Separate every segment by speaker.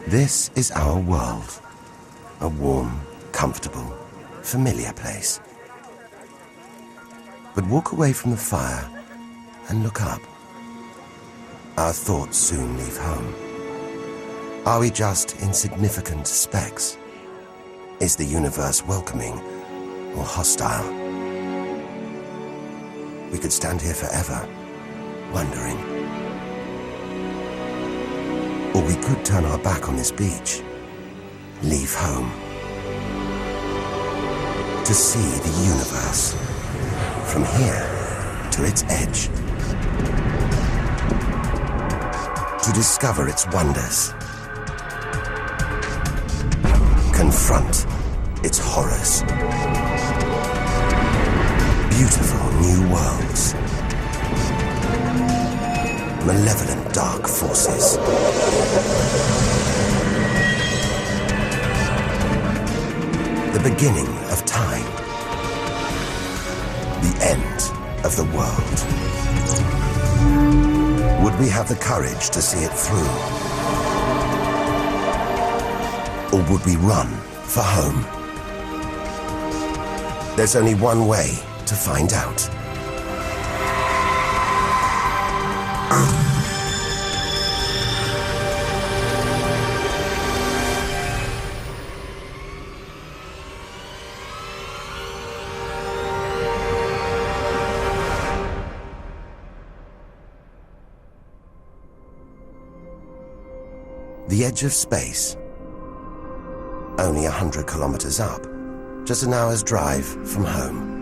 Speaker 1: This is our world. A warm, comfortable, familiar place. But walk away from the fire and look up. Our thoughts soon leave home. Are we just insignificant specks? Is the universe welcoming or hostile? We could stand here forever, wondering. Or we could turn our back on this beach, leave home, to see the universe, from here to its edge, to discover its wonders, confront its horrors. Beautiful new worlds, malevolent dark forces. The beginning of time. The end of the world. Would we have the courage to see it through? Or would we run for home? There's only one way to find out. The edge of space. Only 100 kilometers up. Just an hour's drive from home.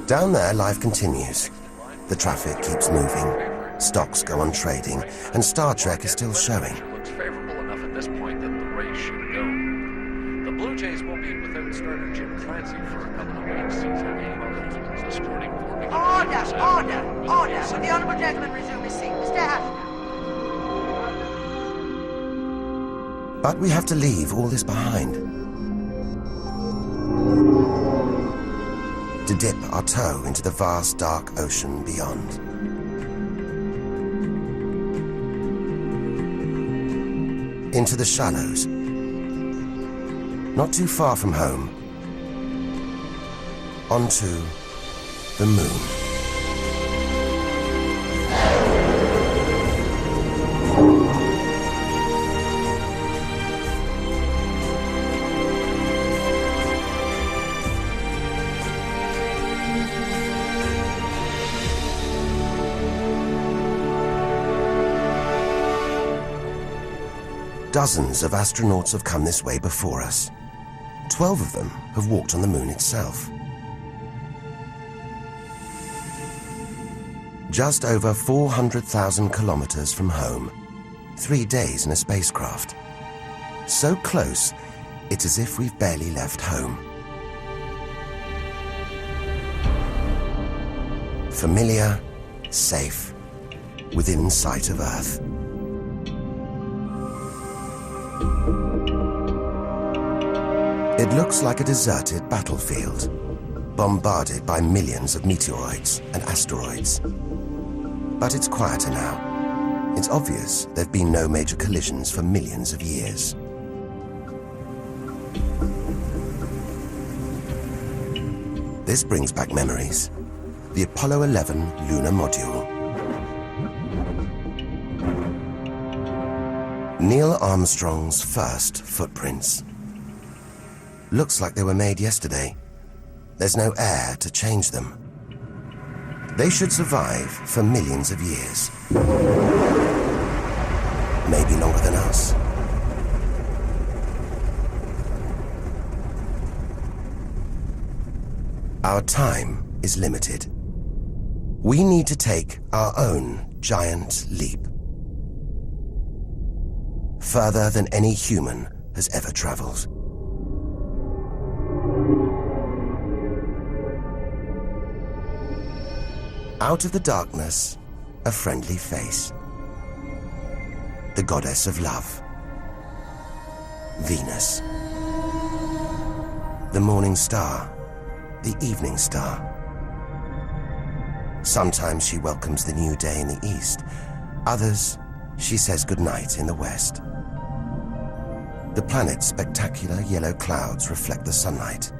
Speaker 1: Down there, life continues. The traffic keeps moving, stocks go on trading, and Star Trek is still showing.
Speaker 2: Looks favorable enough at this point that the race should go. The Blue Jays will be without starter Jim Clancy for a couple of weeks. He's having problems escorting
Speaker 3: Order! Will the honourable gentleman resume his seat? Mr. Ashton.
Speaker 1: But we have to leave all this behind. To dip our toe into the vast dark ocean beyond. Into the shallows. Not too far from home. Onto the moon. Dozens of astronauts have come this way before us. 12 of them have walked on the moon itself. Just over 400,000 kilometers from home. 3 days in a spacecraft. So close, it's as if we've barely left home. Familiar, safe, within sight of Earth. It looks like a deserted battlefield, bombarded by millions of meteoroids and asteroids. But it's quieter now. It's obvious there've been no major collisions for millions of years. This brings back memories. The Apollo 11 lunar module. Neil Armstrong's first footprints. Looks like they were made yesterday. There's no air to change them. They should survive for millions of years. Maybe longer than us. Our time is limited. We need to take our own giant leap. Further than any human has ever traveled. Out of the darkness, a friendly face. The goddess of love. Venus. The morning star. The evening star. Sometimes she welcomes the new day in the east, Others, she says goodnight in the west. The planet's spectacular yellow clouds reflect the sunlight.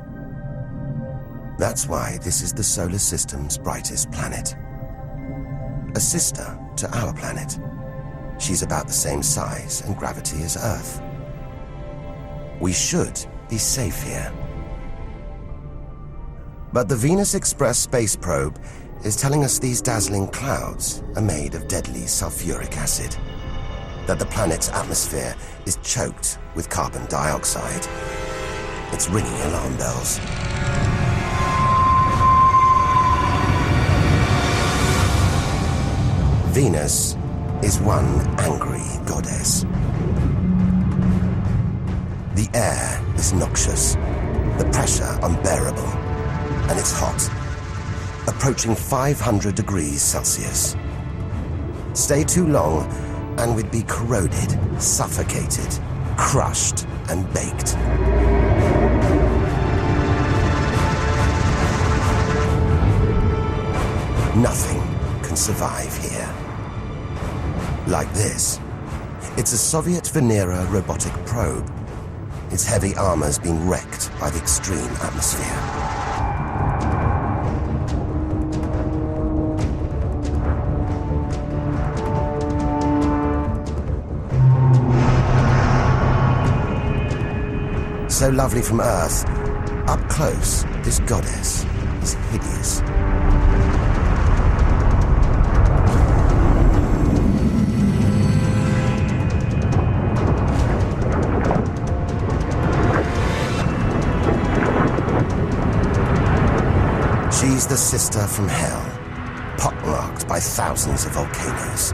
Speaker 1: That's why this is the solar system's brightest planet. A sister to our planet. She's about the same size and gravity as Earth. We should be safe here. But the Venus Express space probe is telling us these dazzling clouds are made of deadly sulfuric acid, that the planet's atmosphere is choked with carbon dioxide. It's ringing alarm bells. Venus is one angry goddess. The air is noxious, the pressure unbearable, and it's hot, approaching 500 degrees Celsius. Stay too long and we'd be corroded, suffocated, crushed, and baked. Nothing can survive here. Like this. It's a Soviet Venera robotic probe. Its heavy armor's been wrecked by the extreme atmosphere. So lovely from Earth, up close, this goddess is hideous. She's the sister from hell, pockmarked by thousands of volcanoes.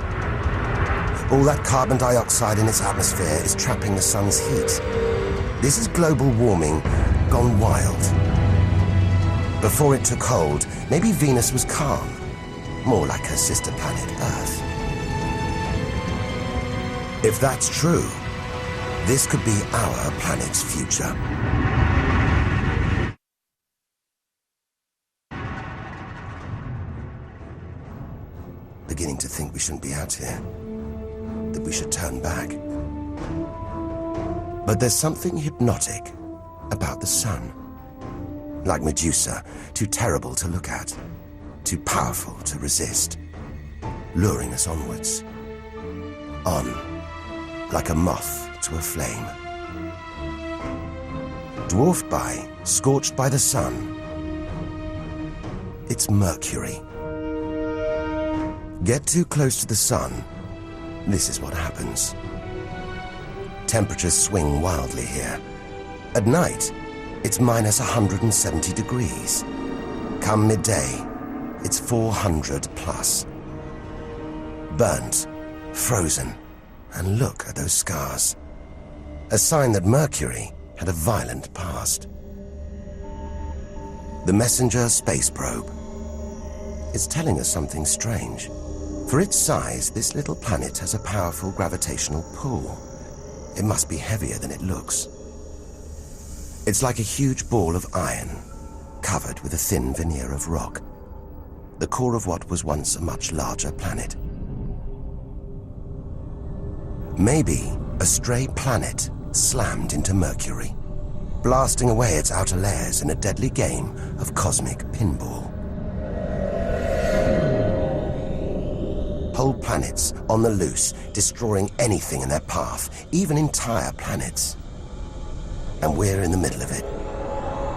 Speaker 1: All that carbon dioxide in its atmosphere is trapping the sun's heat. This is global warming gone wild. Before it took hold, maybe Venus was calm, more like her sister planet Earth. If that's true, this could be our planet's future. Beginning to think we shouldn't be out here, that we should turn back. But there's something hypnotic about the sun. Like Medusa, too terrible to look at, too powerful to resist, luring us onwards. On, like a moth to a flame. Dwarfed by, scorched by the sun, it's Mercury. Get too close to the sun, this is what happens. Temperatures swing wildly here. At night, it's minus 170 degrees. Come midday, it's 400 plus. Burnt, frozen, and look at those scars. A sign that Mercury had a violent past. The Messenger space probe is telling us something strange. For its size, this little planet has a powerful gravitational pull. It must be heavier than it looks. It's like a huge ball of iron, covered with a thin veneer of rock, the core of what was once a much larger planet. Maybe a stray planet slammed into Mercury, blasting away its outer layers in a deadly game of cosmic pinball. Whole planets on the loose, destroying anything in their path, even entire planets. And we're in the middle of it.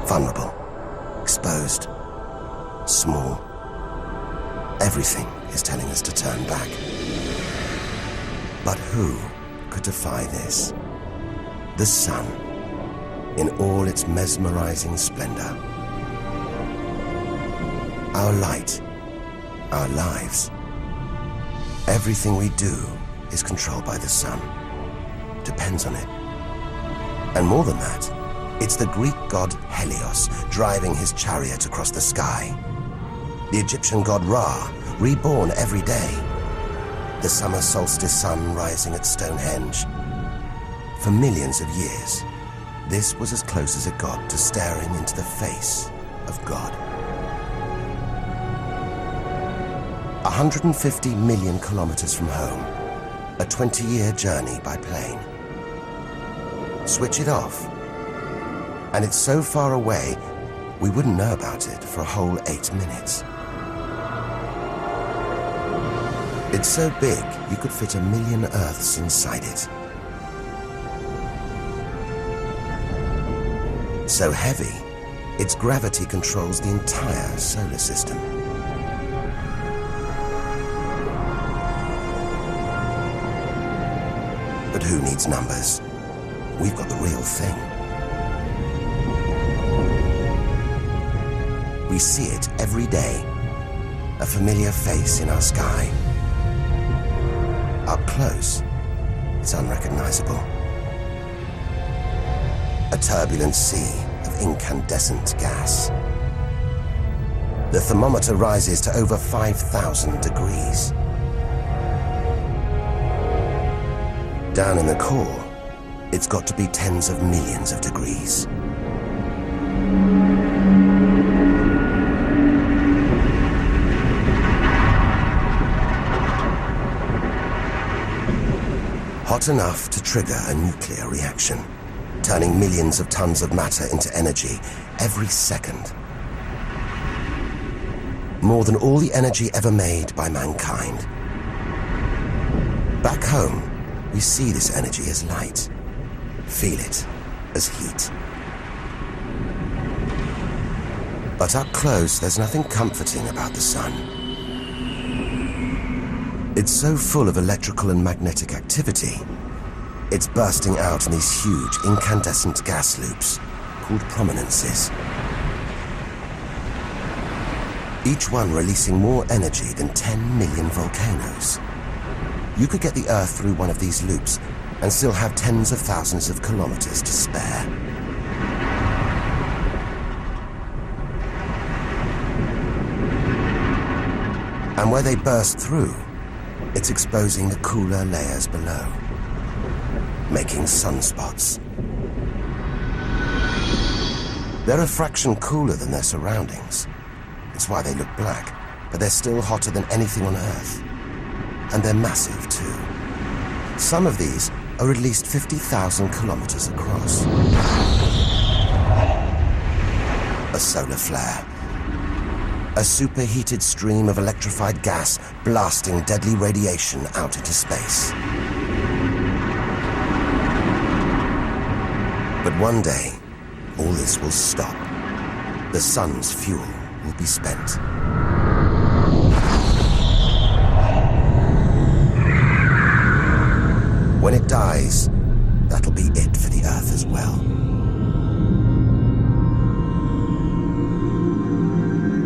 Speaker 1: Vulnerable, exposed, small. Everything is telling us to turn back. But who could defy this? The sun, in all its mesmerizing splendor. Our light, our lives. Everything we do is controlled by the sun, depends on it. And more than that, it's the Greek god Helios driving his chariot across the sky. The Egyptian god Ra, reborn every day. The summer solstice sun rising at Stonehenge. For millions of years, this was as close as it got to staring into the face of God. 150 million kilometers from home, a 20-year journey by plane. Switch it off, and it's so far away, we wouldn't know about it for a whole 8 minutes. It's so big, you could fit 1 million Earths inside it. So heavy, its gravity controls the entire solar system. But who needs numbers? We've got the real thing. We see it every day, a familiar face in our sky. Up close, it's unrecognizable. A turbulent sea of incandescent gas. The thermometer rises to over 5,000 degrees. Down in the core, it's got to be tens of millions of degrees. Hot enough to trigger a nuclear reaction, turning millions of tons of matter into energy every second. More than all the energy ever made by mankind. Back home, we see this energy as light, feel it as heat. But up close, there's nothing comforting about the sun. It's so full of electrical and magnetic activity, it's bursting out in these huge incandescent gas loops called prominences. Each one releasing more energy than 10 million volcanoes. You could get the Earth through one of these loops and still have tens of thousands of kilometers to spare. And where they burst through, it's exposing the cooler layers below, making sunspots. They're a fraction cooler than their surroundings. It's why they look black, but they're still hotter than anything on Earth. And they're massive too. Some of these are at least 50,000 kilometers across. A solar flare. A superheated stream of electrified gas blasting deadly radiation out into space. But one day, all this will stop. The sun's fuel will be spent. When it dies, that'll be it for the Earth as well.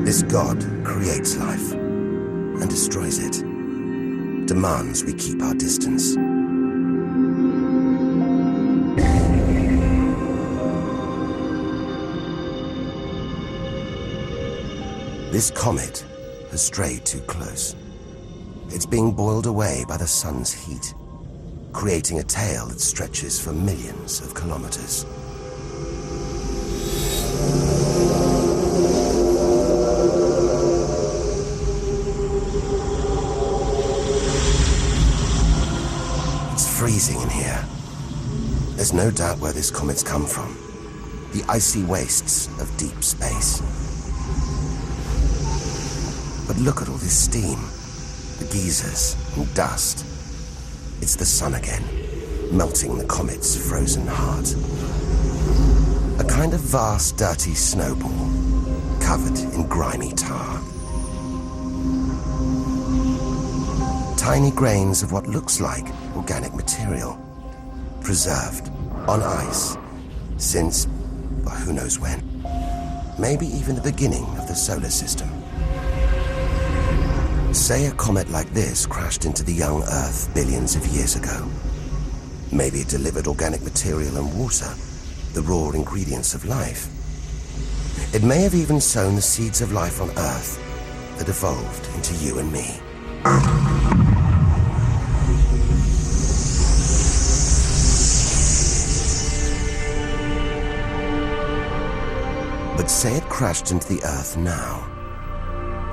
Speaker 1: This God creates life and destroys it, demands we keep our distance. This comet has strayed too close. It's being boiled away by the sun's heat, creating a tail that stretches for millions of kilometers. It's freezing in here. There's no doubt where this comet's come from. The icy wastes of deep space. But look at all this steam, the geysers and dust. It's the sun again, melting the comet's frozen heart. A kind of vast, dirty snowball, covered in grimy tar. Tiny grains of what looks like organic material, preserved on ice since, well, who knows when. Maybe even the beginning of the solar system. Say a comet like this crashed into the young Earth billions of years ago. Maybe it delivered organic material and water, the raw ingredients of life. It may have even sown the seeds of life on Earth that evolved into you and me. But say it crashed into the Earth now.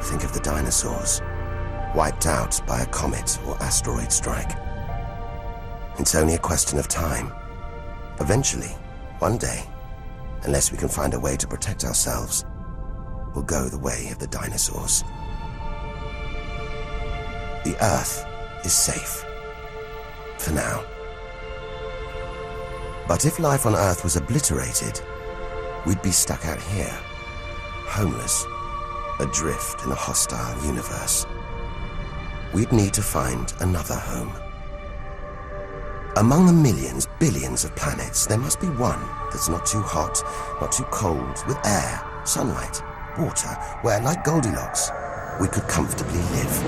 Speaker 1: Think of the dinosaurs. wiped out by a comet or asteroid strike. It's only a question of time. Eventually, one day, unless we can find a way to protect ourselves, we'll go the way of the dinosaurs. The Earth is safe. For now. But if life on Earth was obliterated, we'd be stuck out here, homeless, adrift in a hostile universe. We'd need to find another home. Among the millions, billions of planets, there must be one that's not too hot, not too cold, with air, sunlight, water, where, like Goldilocks, we could comfortably live.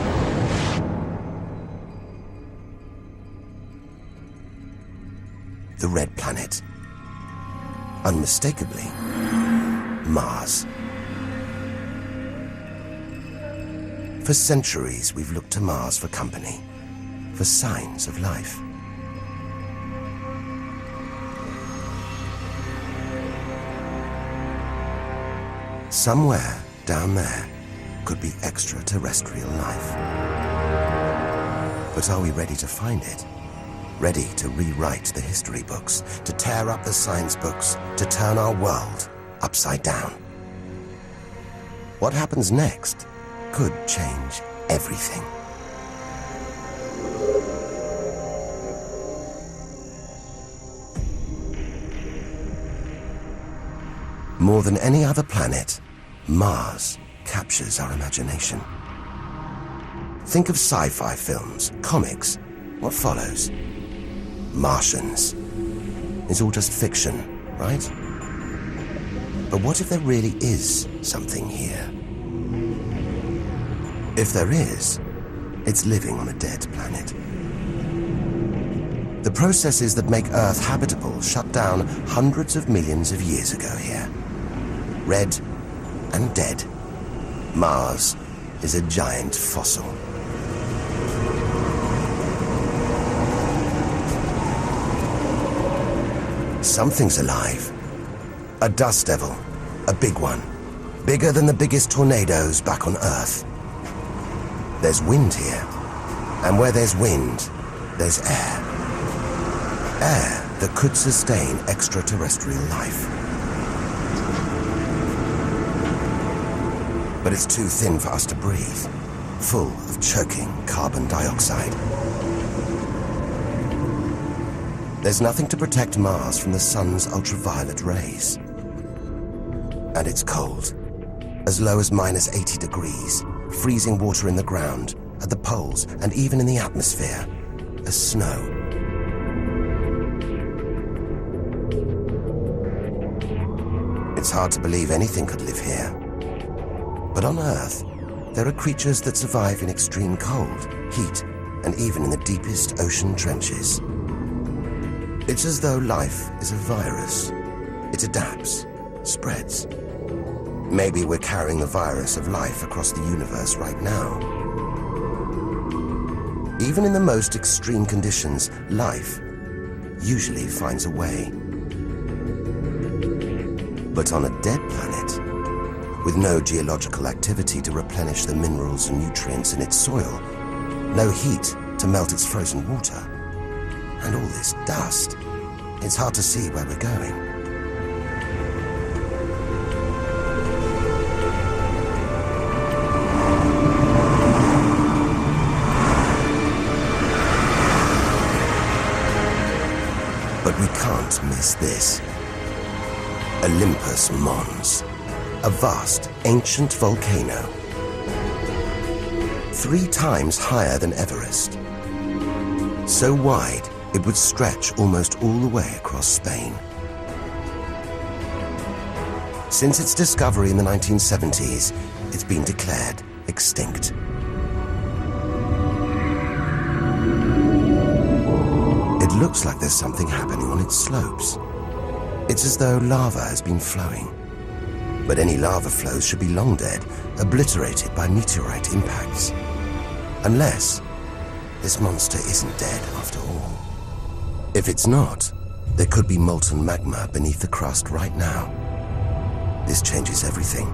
Speaker 1: The red planet. Unmistakably, Mars. For centuries, we've looked to Mars for company, for signs of life. Somewhere down there could be extraterrestrial life. But are we ready to find it? Ready to rewrite the history books, to tear up the science books, to turn our world upside down? What happens next could change everything. More than any other planet, Mars captures our imagination. Think of sci-fi films, comics. What follows? Martians. It's all just fiction, right? But what if there really is something here? If there is, it's living on a dead planet. The processes that make Earth habitable shut down hundreds of millions of years ago here. Red and dead. Mars is a giant fossil. Something's alive. A dust devil. A big one. Bigger than the biggest tornadoes back on Earth. There's wind here. And where there's wind, there's air. Air that could sustain extraterrestrial life. But it's too thin for us to breathe. Full of choking carbon dioxide. There's nothing to protect Mars from the sun's ultraviolet rays. And it's cold. As low as -80 degrees, freezing water in the ground, at the poles, and even in the atmosphere, as snow. It's hard to believe anything could live here. But on Earth, there are creatures that survive in extreme cold, heat, and even in the deepest ocean trenches. It's as though life is a virus. It adapts, spreads. Maybe we're carrying the virus of life across the universe right now. Even in the most extreme conditions, life usually finds a way. But on a dead planet, with no geological activity to replenish the minerals and nutrients in its soil, no heat to melt its frozen water, and all this dust, it's hard to see where we're going. But we can't miss this. Olympus Mons, a vast, ancient volcano. 3 times higher than Everest. So wide, it would stretch almost all the way across Spain. Since its discovery in the 1970s, it's been declared extinct. It looks like there's something happening on its slopes. It's as though lava has been flowing. But any lava flows should be long dead, obliterated by meteorite impacts. Unless this monster isn't dead after all. If it's not, there could be molten magma beneath the crust right now. This changes everything.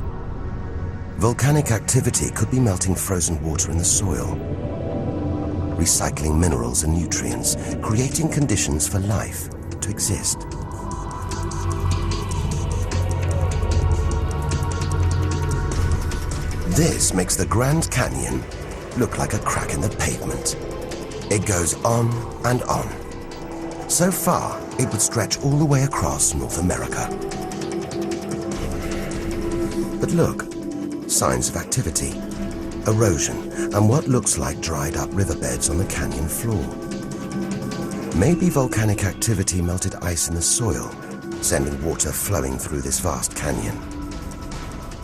Speaker 1: Volcanic activity could be melting frozen water in the soil, recycling minerals and nutrients, creating conditions for life to exist. This makes the Grand Canyon look like a crack in the pavement. It goes on and on. So far, it would stretch all the way across North America. But look, signs of activity, erosion, and what looks like dried up riverbeds on the canyon floor. Maybe volcanic activity melted ice in the soil, sending water flowing through this vast canyon.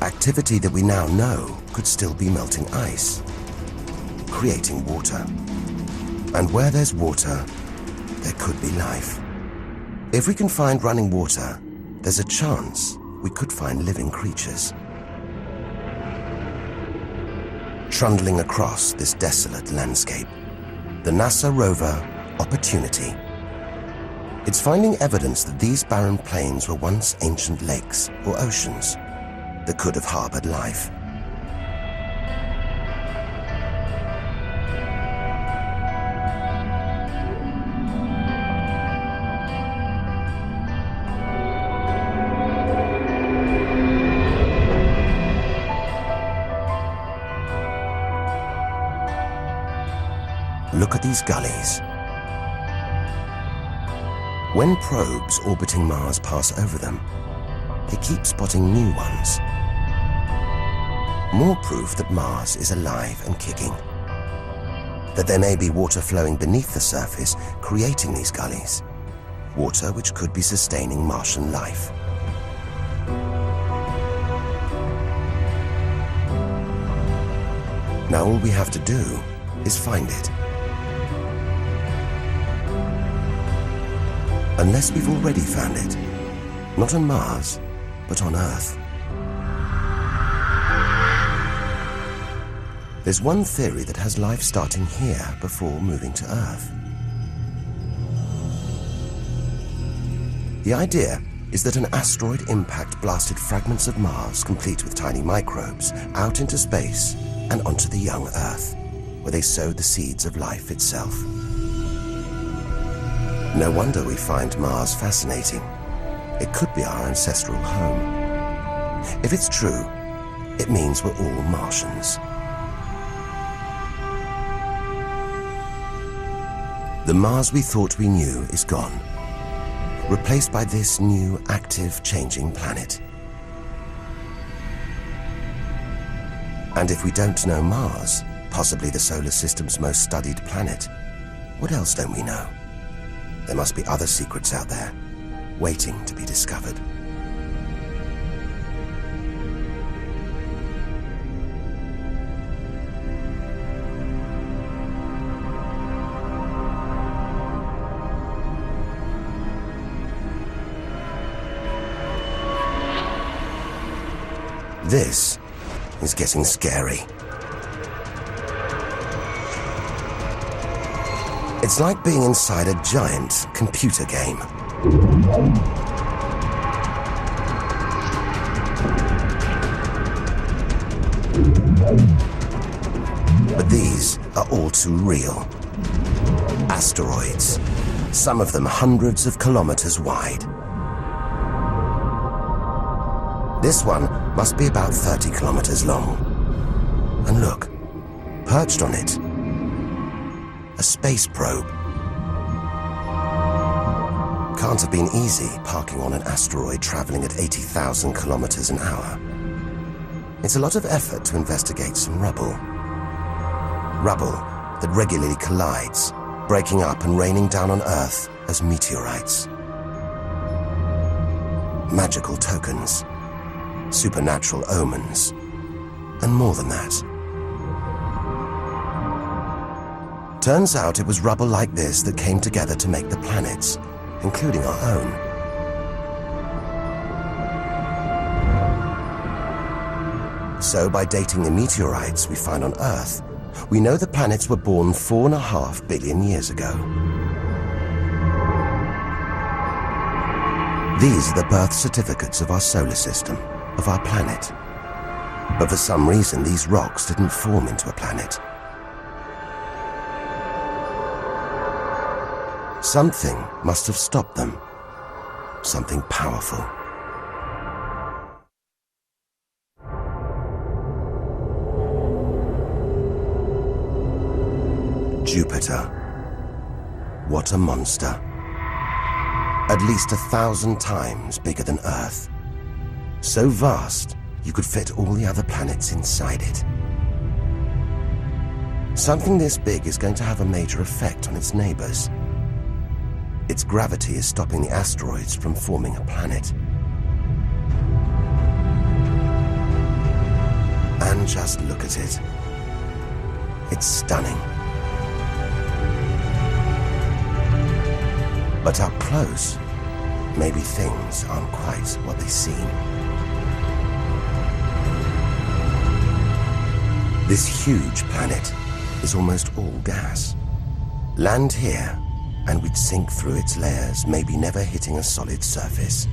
Speaker 1: Activity that we now know could still be melting ice, creating water. And where there's water, there could be life. If we can find running water, there's a chance we could find living creatures. Trundling across this desolate landscape, the NASA rover Opportunity. It's finding evidence that these barren plains were once ancient lakes or oceans that could have harbored life. Look at these gullies. When probes orbiting Mars pass over them, they keep spotting new ones. More proof that Mars is alive and kicking. That there may be water flowing beneath the surface, creating these gullies. Water which could be sustaining Martian life. Now all we have to do is find it. Unless we've already found it. Not on Mars, but on Earth. There's one theory that has life starting here before moving to Earth. The idea is that an asteroid impact blasted fragments of Mars, complete with tiny microbes, out into space and onto the young Earth, where they sowed the seeds of life itself. No wonder we find Mars fascinating. It could be our ancestral home. If it's true, it means we're all Martians. The Mars we thought we knew is gone, replaced by this new, active, changing planet. And if we don't know Mars, possibly the solar system's most studied planet, what else don't we know? There must be other secrets out there, waiting to be discovered. This is getting scary. It's like being inside a giant computer game. But these are all too real. Asteroids, some of them hundreds of kilometers wide. This one must be about 30 kilometers long. And look, perched on it, a space probe. Can't have been easy parking on an asteroid traveling at 80,000 kilometers an hour. It's a lot of effort to investigate some rubble. Rubble that regularly collides, breaking up and raining down on Earth as meteorites. Magical tokens, supernatural omens, and more than that. Turns out it was rubble like this that came together to make the planets, including our own. So by dating the meteorites we find on Earth, we know the planets were born 4.5 billion years ago. These are the birth certificates of our solar system, of our planet. But for some reason, these rocks didn't form into a planet. Something must have stopped them. Something powerful. Jupiter. What a monster. At least 1,000 times bigger than Earth. So vast, you could fit all the other planets inside it. Something this big is going to have a major effect on its neighbors. Its gravity is stopping the asteroids from forming a planet. And just look at it. It's stunning. But up close, maybe things aren't quite what they seem. This huge planet is almost all gas. Land here, and we'd sink through its layers, maybe never hitting a solid surface.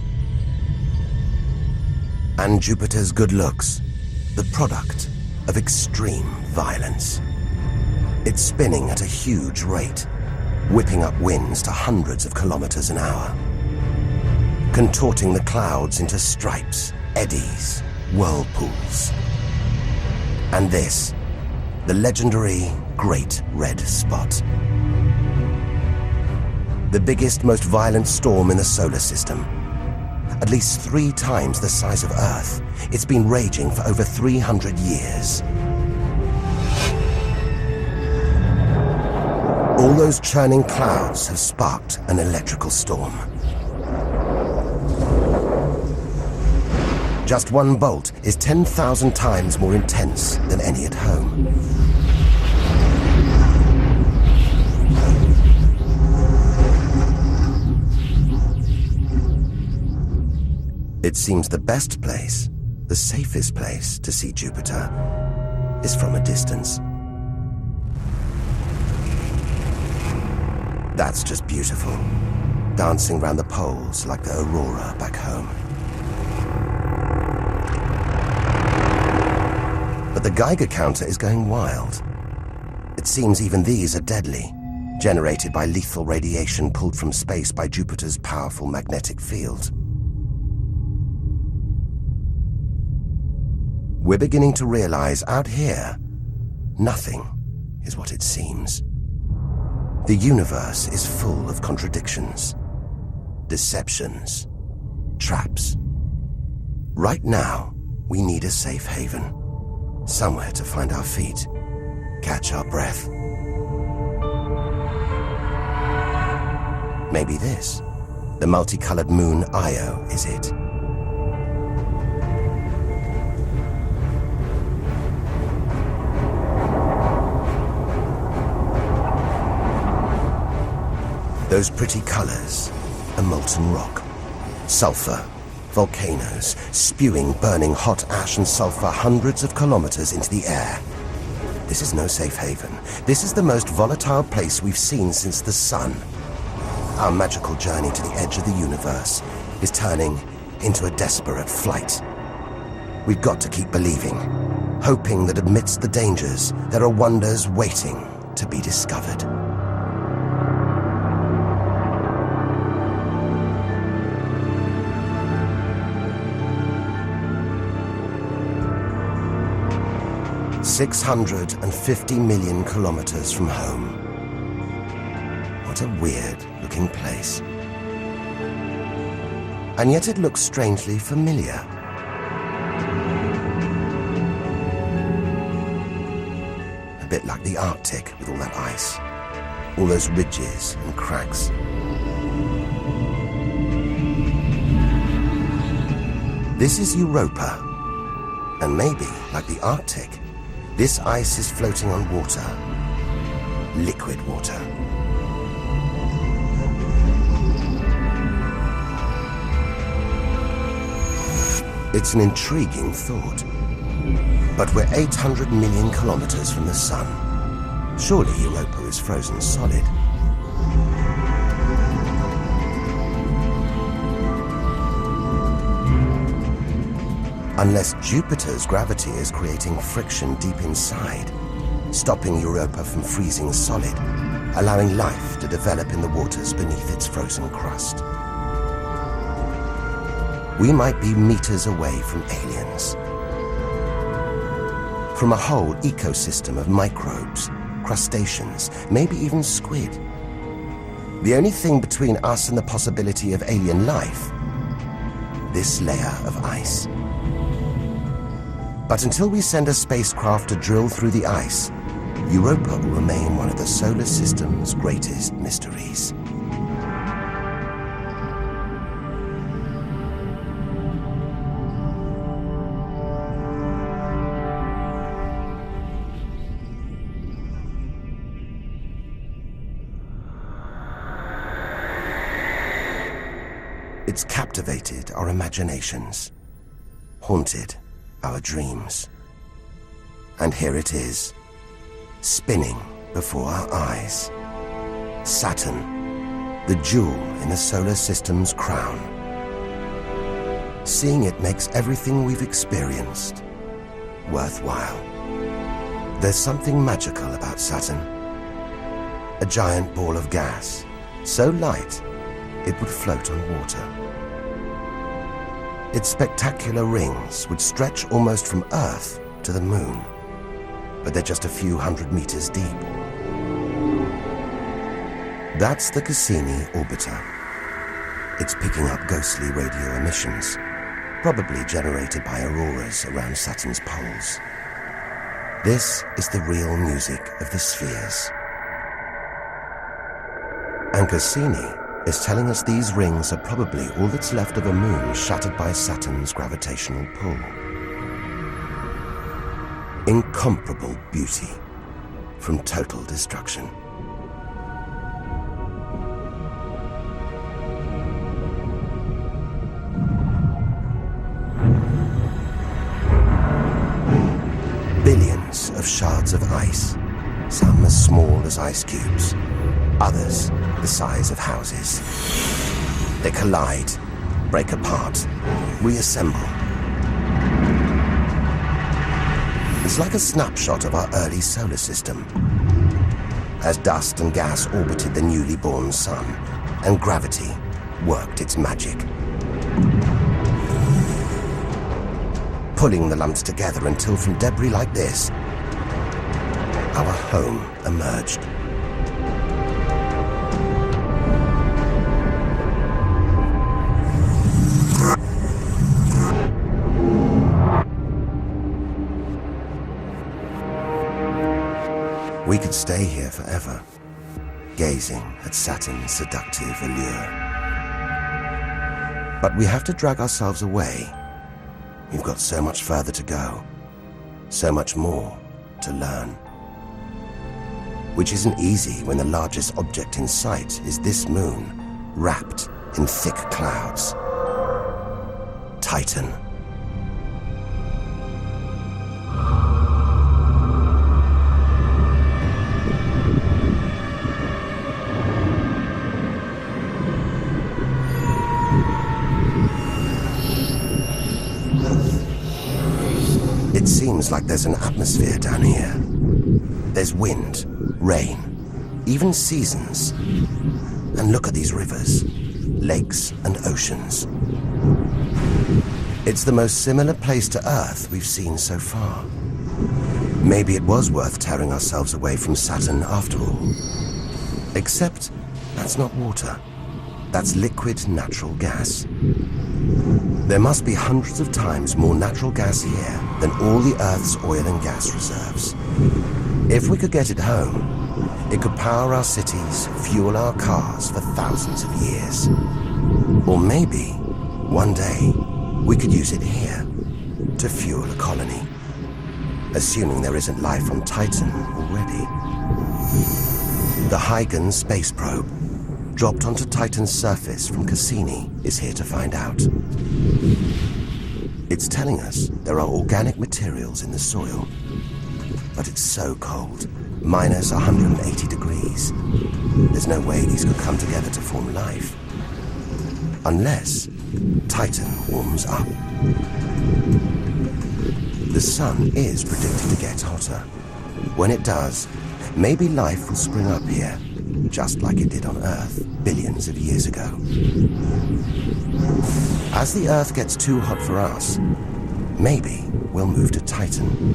Speaker 1: And Jupiter's good looks, the product of extreme violence. It's spinning at a huge rate, whipping up winds to hundreds of kilometers an hour, contorting the clouds into stripes, eddies, whirlpools. And this, the legendary Great Red Spot. The biggest, most violent storm in the solar system. At least 3 times the size of Earth. It's been raging for over 300 years. All those churning clouds have sparked an electrical storm. Just one bolt is 10,000 times more intense than any at home. It seems the best place, the safest place to see Jupiter is from a distance. That's just beautiful, dancing round the poles like the aurora back home. But the Geiger counter is going wild. It seems even these are deadly, generated by lethal radiation pulled from space by Jupiter's powerful magnetic field. We're beginning to realize out here, nothing is what it seems. The universe is full of contradictions, deceptions, traps. Right now, we need a safe haven. Somewhere to find our feet, catch our breath. Maybe this, the multicolored moon Io, is it? Those pretty colors, a molten rock, sulfur, volcanoes, spewing burning hot ash and sulfur hundreds of kilometers into the air. This is no safe haven. This is the most volatile place we've seen since the sun. Our magical journey to the edge of the universe is turning into a desperate flight. We've got to keep believing, hoping that amidst the dangers, there are wonders waiting to be discovered. $650 million kilometers from home. What a weird-looking place. And yet it looks strangely familiar. A bit like the Arctic with all that ice, all those ridges and cracks. This is Europa, and maybe, like the Arctic, this ice is floating on water, liquid water. It's an intriguing thought. But we're 800 million kilometers from the sun. Surely Europa is frozen solid. Unless Jupiter's gravity is creating friction deep inside, stopping Europa from freezing solid, allowing life to develop in the waters beneath its frozen crust. We might be meters away from aliens. From a whole ecosystem of microbes, crustaceans, maybe even squid. The only thing between us and the possibility of alien life, this layer of ice. But until we send a spacecraft to drill through the ice, Europa will remain one of the solar system's greatest mysteries. It's captivated our imaginations, haunted our dreams. And here it is, spinning before our eyes. Saturn, the jewel in the solar system's crown. Seeing it makes everything we've experienced worthwhile. There's something magical about Saturn. A giant ball of gas, so light it would float on water. Its spectacular rings would stretch almost from Earth to the Moon, but they're just a few hundred meters deep. That's the Cassini orbiter. It's picking up ghostly radio emissions, probably generated by auroras around Saturn's poles. This is the real music of the spheres. And Cassini is telling us these rings are probably all that's left of a moon shattered by Saturn's gravitational pull. Incomparable beauty from total destruction. Billions of shards of ice, some as small as ice cubes, others the size of houses. They collide, break apart, reassemble. It's like a snapshot of our early solar system, as dust and gas orbited the newly born sun, and gravity worked its magic, pulling the lumps together until from debris like this, our home emerged. We could stay here forever, gazing at Saturn's seductive allure. But we have to drag ourselves away. We've got so much further to go, so much more to learn. Which isn't easy when the largest object in sight is this moon, wrapped in thick clouds. Titan. It seems like there's an atmosphere down here. There's wind, rain, even seasons. And look at these rivers, lakes and oceans. It's the most similar place to Earth we've seen so far. Maybe it was worth tearing ourselves away from Saturn after all. Except that's not water. That's liquid natural gas. There must be hundreds of times more natural gas here than all the Earth's oil and gas reserves. If we could get it home, it could power our cities, fuel our cars for thousands of years. Or maybe, one day, we could use it here to fuel a colony. Assuming there isn't life on Titan already. The Huygens space probe, dropped onto Titan's surface from Cassini, is here to find out. It's telling us there are organic materials in the soil, but it's so cold, minus 180 degrees. There's no way these could come together to form life. Unless Titan warms up. The sun is predicted to get hotter. When it does, maybe life will spring up here, just like it did on Earth billions of years ago. As the Earth gets too hot for us, maybe we'll move to Titan.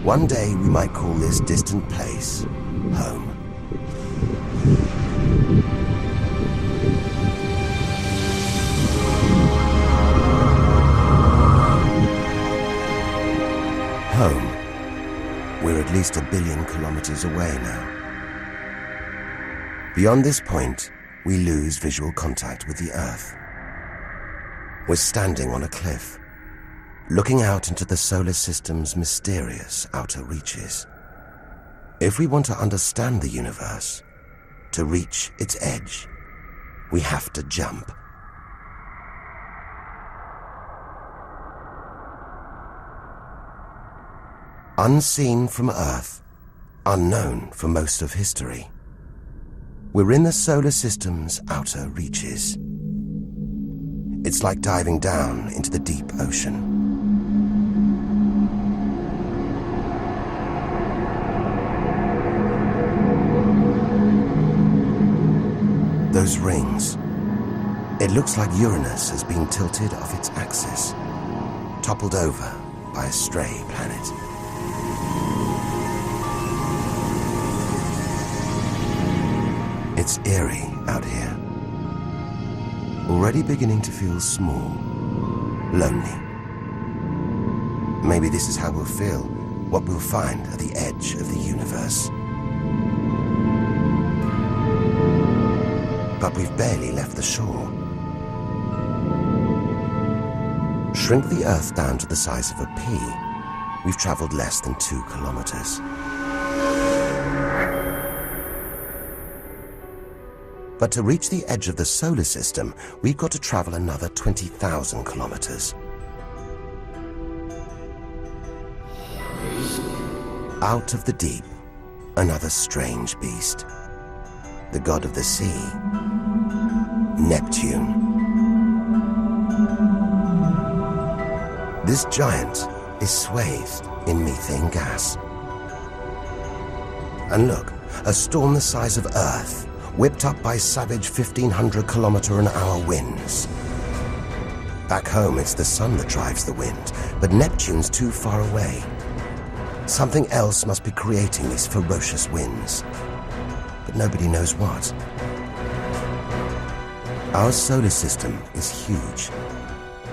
Speaker 1: One day we might call this distant place home. Home. We're at least 1 billion kilometers away now. Beyond this point, we lose visual contact with the Earth. We're standing on a cliff, looking out into the solar system's mysterious outer reaches. If we want to understand the universe, to reach its edge, we have to jump. Unseen from Earth, unknown for most of history, we're in the solar system's outer reaches. It's like diving down into the deep ocean. Those rings. It looks like Uranus has been tilted off its axis, toppled over by a stray planet. It's eerie out here. Already beginning to feel small, lonely. Maybe this is how we'll feel, what we'll find at the edge of the universe. But we've barely left the shore. Shrink the Earth down to the size of a pea, we've traveled less than 2 kilometers. But to reach the edge of the solar system, we've got to travel another 20,000 kilometers. Out of the deep, another strange beast. The god of the sea, Neptune. This giant is swathed in methane gas. And look, a storm the size of Earth, whipped up by savage 1,500-kilometer-an-hour winds. Back home, it's the sun that drives the wind, but Neptune's too far away. Something else must be creating these ferocious winds, but nobody knows what. Our solar system is huge.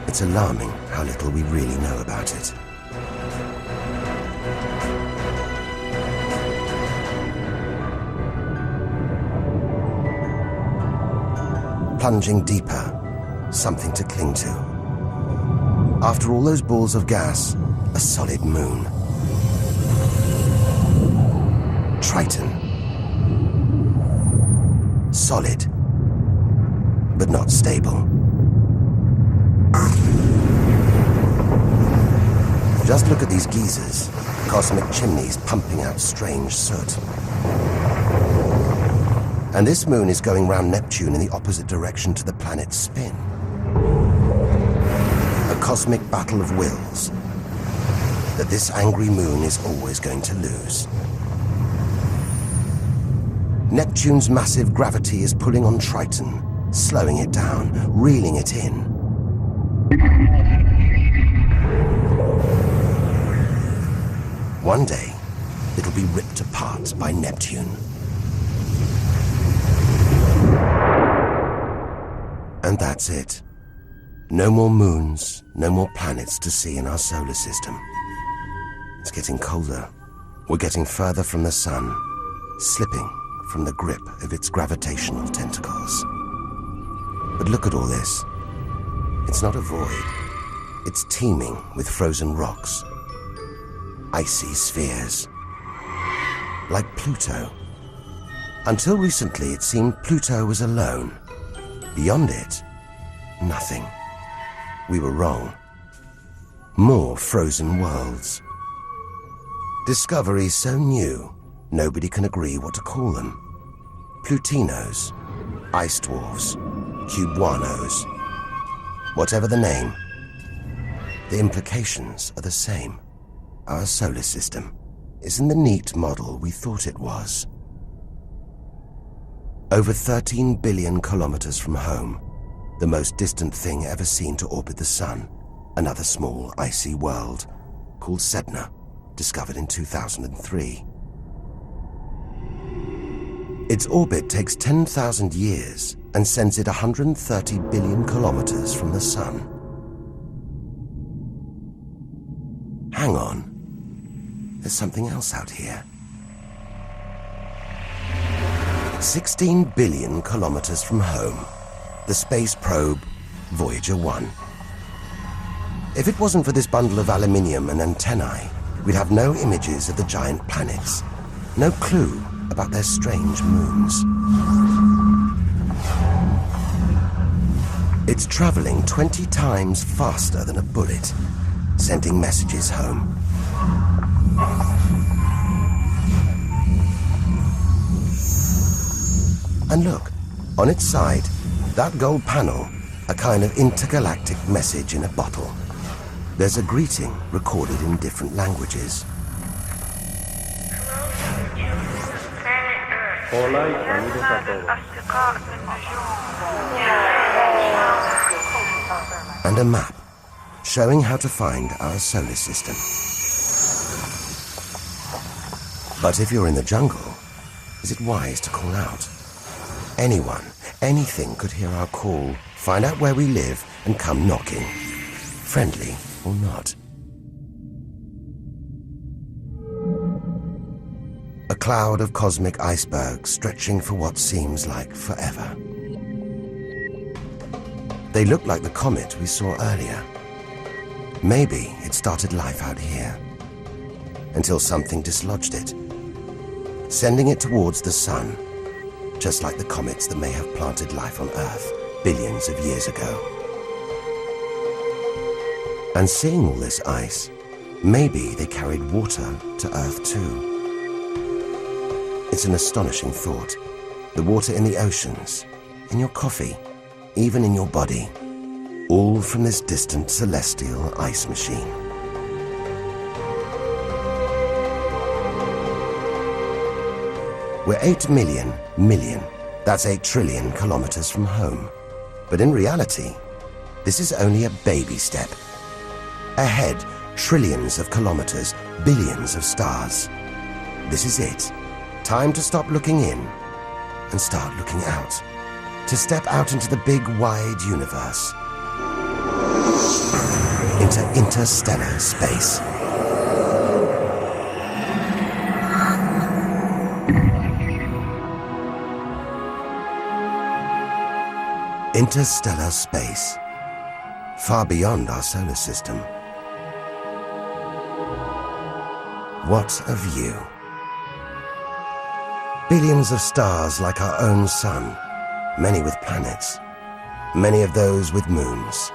Speaker 1: It's alarming how little we really know about it. Plunging deeper, something to cling to. After all those balls of gas, a solid moon. Triton. Solid, but not stable. Just look at these geysers, cosmic chimneys pumping out strange soot. And this moon is going round Neptune in the opposite direction to the planet's spin. A cosmic battle of wills that this angry moon is always going to lose. Neptune's massive gravity is pulling on Triton, slowing it down, reeling it in. One day, it'll be ripped apart by Neptune. And that's it. No more moons, no more planets to see in our solar system. It's getting colder. We're getting further from the sun, slipping from the grip of its gravitational tentacles. But look at all this. It's not a void. It's teeming with frozen rocks, icy spheres, like Pluto. Until recently, it seemed Pluto was alone. Beyond it, nothing. We were wrong. More frozen worlds. Discoveries so new, nobody can agree what to call them. Plutinos, ice dwarfs, cubanos, whatever the name, the implications are the same. Our solar system isn't the neat model we thought it was. Over 13 billion kilometers from home, the most distant thing ever seen to orbit the Sun, another small icy world called Sedna, discovered in 2003. Its orbit takes 10,000 years and sends it 130 billion kilometers from the Sun. Hang on, there's something else out here. 16 billion kilometers from home, the space probe Voyager 1. If it wasn't for this bundle of aluminium and antennae, we'd have no images of the giant planets, no clue about their strange moons. It's traveling 20 times faster than a bullet, sending messages home. And look, on its side, that gold panel, a kind of intergalactic message in a bottle. There's a greeting recorded in different languages. And a map showing how to find our solar system. But if you're in the jungle, is it wise to call out? Anyone, anything could hear our call, find out where we live, and come knocking, friendly or not. A cloud of cosmic icebergs stretching for what seems like forever. They look like the comet we saw earlier. Maybe it started life out here, until something dislodged it, sending it towards the Sun, just like the comets that may have planted life on Earth billions of years ago. And seeing all this ice, maybe they carried water to Earth too. It's an astonishing thought. The water in the oceans, in your coffee, even in your body, all from this distant celestial ice machine. We're 8 million, that's 8 trillion kilometers from home. But in reality, this is only a baby step. Ahead, trillions of kilometers, billions of stars. This is it. Time to stop looking in and start looking out. To step out into the big, wide universe. Into interstellar space. Interstellar space. Far beyond our solar system. What a view. Billions of stars like our own sun, many with planets, many of those with moons.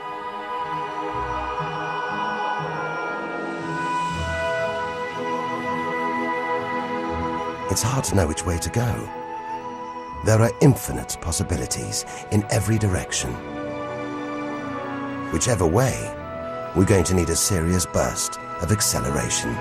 Speaker 1: It's hard to know which way to go. There are infinite possibilities in every direction. Whichever way, we're going to need a serious burst of acceleration.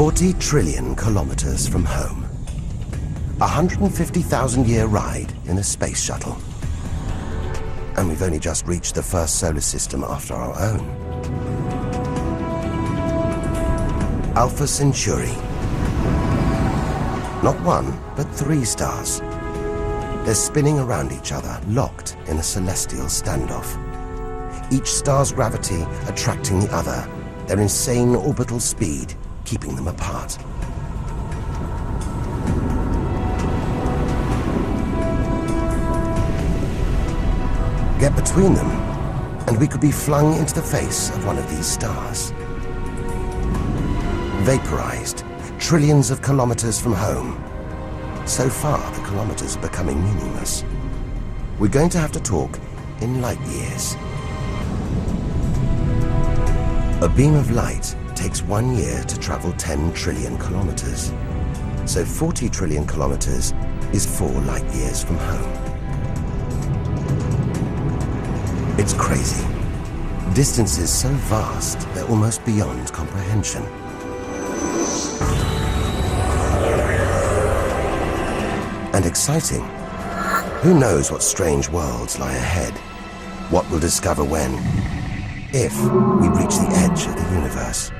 Speaker 1: $40 trillion kilometers from home. 150,000-year ride in a space shuttle. And we've only just reached the first solar system after our own. Alpha Centauri. Not one, but 3 stars. They're spinning around each other, locked in a celestial standoff. Each star's gravity attracting the other, their insane orbital speed keeping them apart. Get between them, and we could be flung into the face of one of these stars. Vaporized, trillions of kilometers from home, So far, the kilometers are becoming meaningless. We're going to have to talk in light years. A beam of light takes 1 year to travel 10 trillion kilometers. So 40 trillion kilometers is 4 light years from home. It's crazy. Distances so vast, they're almost beyond comprehension. And exciting. Who knows what strange worlds lie ahead? What we'll discover when, if we reach the edge of the universe.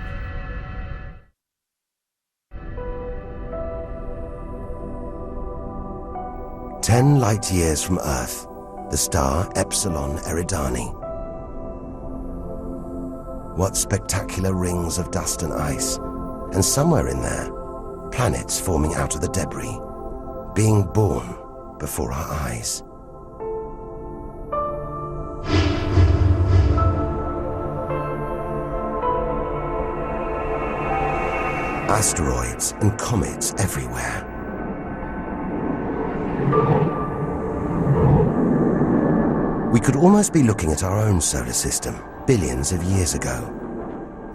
Speaker 1: "10 light years from Earth, the star Epsilon Eridani. What spectacular rings of dust and ice, and somewhere in there, planets forming out of the debris, being born before our eyes. Asteroids and comets everywhere. We could almost be looking at our own solar system, billions of years ago,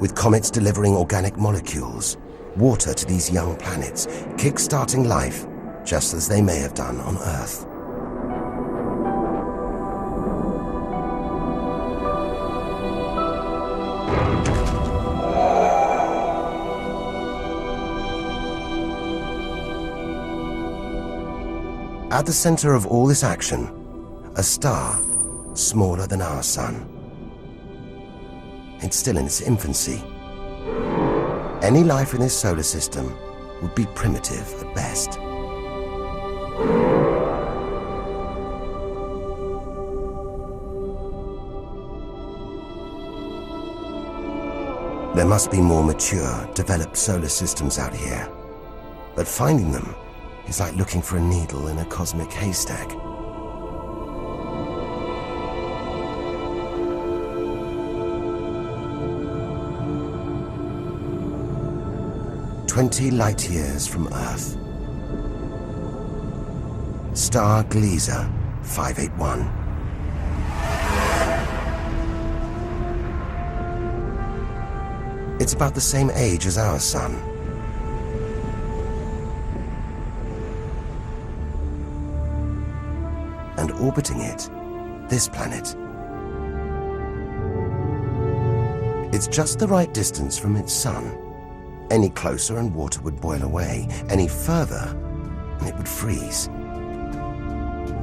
Speaker 1: with comets delivering organic molecules, water to these young planets, kick-starting life, just as they may have done on Earth. At the center of all this action, a star smaller than our sun. It's still in its infancy. Any life in this solar system would be primitive at best. There must be more mature, developed solar systems out here. But finding them is like looking for a needle in a cosmic haystack. "20 light years from Earth. Star Gliese 581. It's about the same age as our sun. And orbiting it, this planet. It's just the right distance from its sun. Any closer and water would boil away. Any further and it would freeze.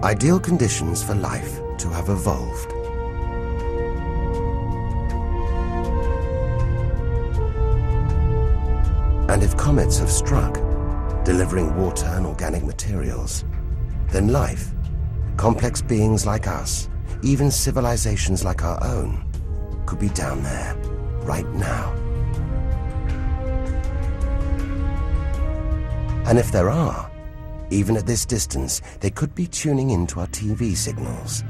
Speaker 1: Ideal conditions for life to have evolved. And if comets have struck, delivering water and organic materials, then life, complex beings like us, even civilizations like our own, could be down there, right now. And if there are, even at this distance, they could be tuning into our TV signals,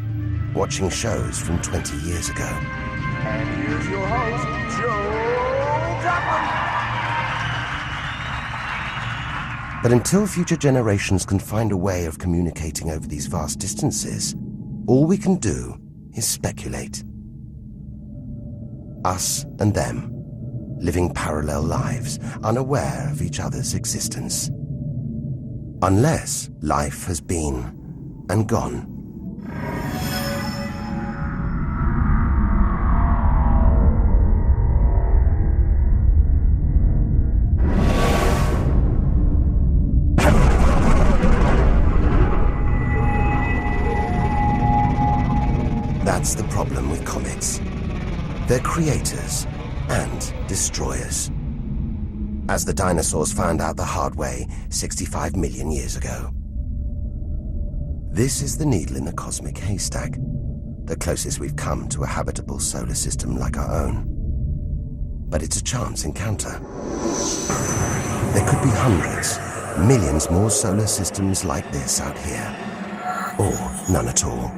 Speaker 1: watching shows from 20 years ago.
Speaker 4: And here's your host, Joe Dublin.
Speaker 1: But until future generations can find a way of communicating over these vast distances, all we can do is speculate. Us and them, living parallel lives, unaware of each other's existence. Unless life has been and gone. That's the problem with comets. They're creators and destroyers. As the dinosaurs found out the hard way 65 million years ago. This is the needle in the cosmic haystack, the closest we've come to a habitable solar system like our own. But it's a chance encounter. There could be hundreds, millions more solar systems like this out here. Or none at all.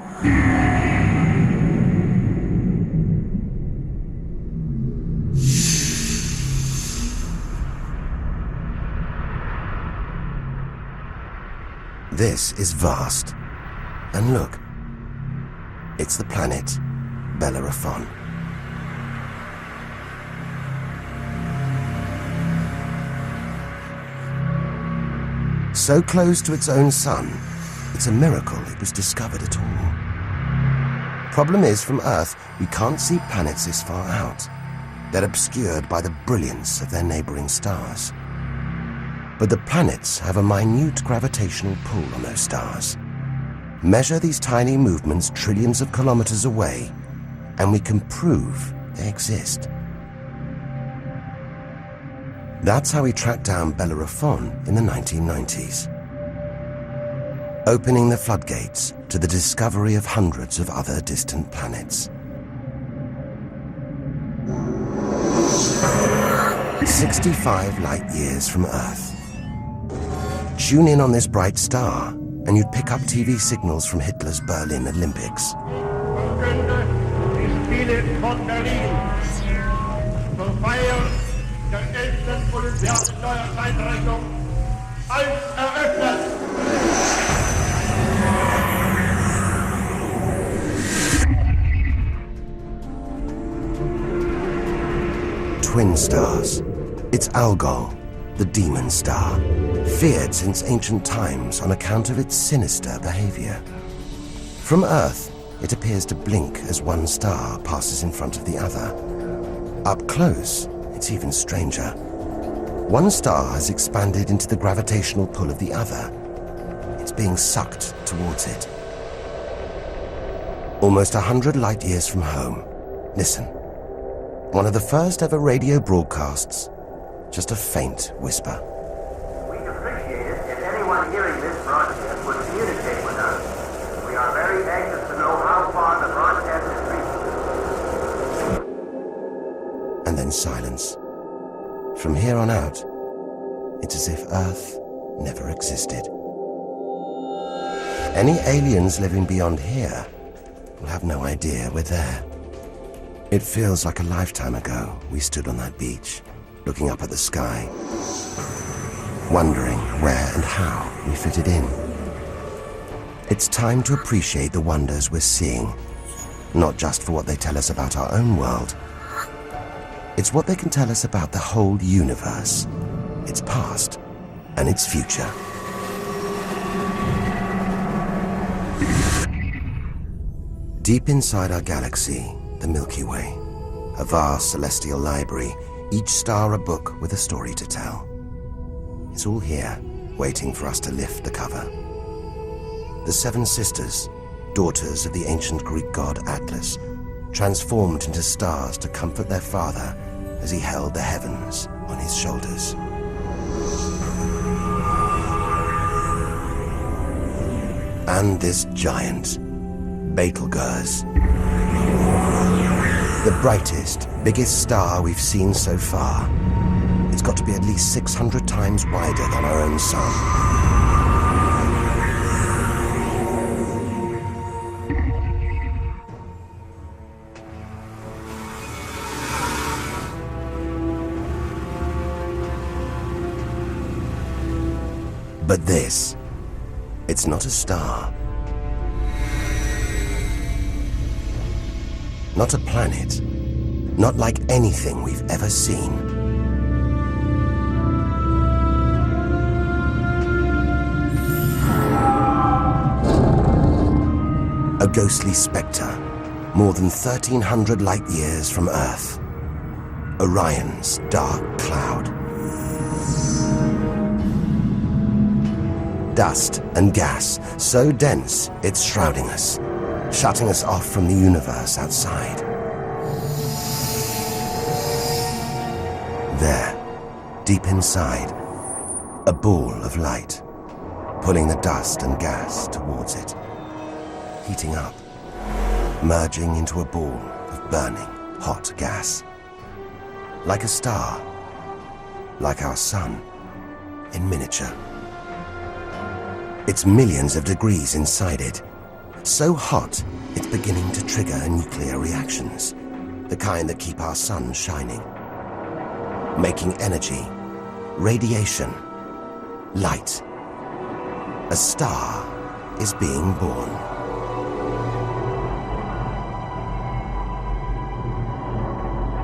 Speaker 1: This is vast. And look, it's the planet Bellerophon. So close to its own sun, it's a miracle it was discovered at all. Problem is, from Earth, we can't see planets this far out. They're obscured by the brilliance of their neighboring stars. But the planets have a minute gravitational pull on those stars. Measure these tiny movements trillions of kilometers away, and we can prove they exist. That's how we tracked down Bellerophon in the 1990s, opening the floodgates to the discovery of hundreds of other distant planets. 65 light years from Earth. Tune in on this bright star, and you'd pick up TV signals from Hitler's Berlin Olympics. Twin stars. It's Algol, the demon star, feared since ancient times on account of its sinister behavior. From Earth, it appears to blink as one star passes in front of the other. Up close, it's even stranger. One star has expanded into the gravitational pull of the other. It's being sucked towards it. Almost 100 light years from home. Listen. One of the first ever radio broadcasts. Just a faint whisper.
Speaker 5: We'd appreciate it if anyone hearing this broadcast would communicate with us. We are very anxious to know how far the broadcast is reaching.
Speaker 1: And then silence. From here on out, it's as if Earth never existed. Any aliens living beyond here will have no idea we're there. It feels like a lifetime ago we stood on that beach, looking up at the sky, wondering where and how we fitted in. It's time to appreciate the wonders we're seeing, not just for what they tell us about our own world. It's what they can tell us about the whole universe, its past and its future. Deep inside our galaxy, the Milky Way, a vast celestial library, each star a book with a story to tell. It's all here, waiting for us to lift the cover. The seven sisters, daughters of the ancient Greek god Atlas, transformed into stars to comfort their father as he held the heavens on his shoulders. And this giant, Betelgeuse, the brightest, biggest star we've seen so far. It's got to be at least 600 times wider than our own sun. But this, it's not a star. Not a planet. Not like anything we've ever seen. A ghostly spectre, more than 1,300 light years from Earth. Orion's dark cloud. Dust and gas, so dense it's shrouding us, shutting us off from the universe outside. There, deep inside, a ball of light, pulling the dust and gas towards it, heating up, merging into a ball of burning, hot gas. Like a star, like our sun, in miniature. It's millions of degrees inside it. So hot, it's beginning to trigger nuclear reactions, the kind that keep our sun shining. Making energy, radiation, light. A star is being born.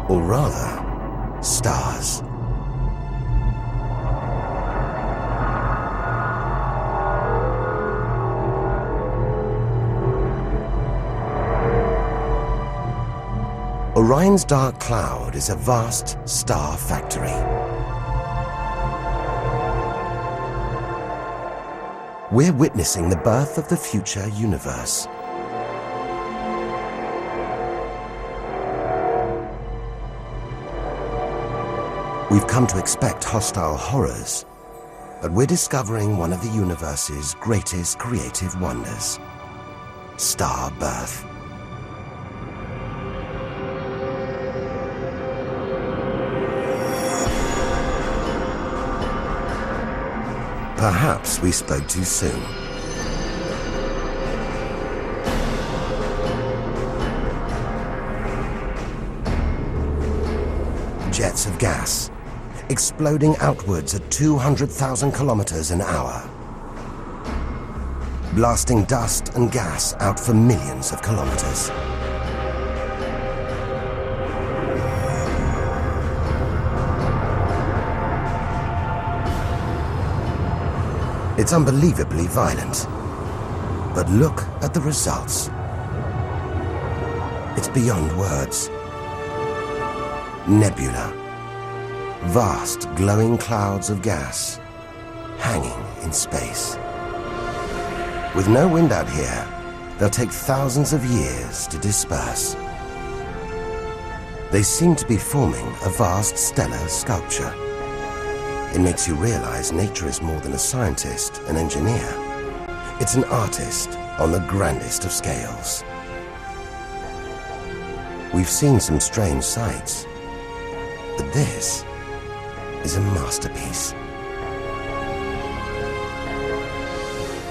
Speaker 1: Or rather, stars. Orion's dark cloud is a vast star factory. We're witnessing the birth of the future universe. We've come to expect hostile horrors, but we're discovering one of the universe's greatest creative wonders: star birth. Perhaps we spoke too soon. Jets of gas, exploding outwards at 200,000 kilometers an hour, blasting dust and gas out for millions of kilometers. It's unbelievably violent, but look at the results. It's beyond words. Nebula, vast glowing clouds of gas, hanging in space. With no wind out here, they'll take thousands of years to disperse. They seem to be forming a vast stellar sculpture. It makes you realize nature is more than a scientist, an engineer. It's an artist on the grandest of scales. We've seen some strange sights, but this is a masterpiece.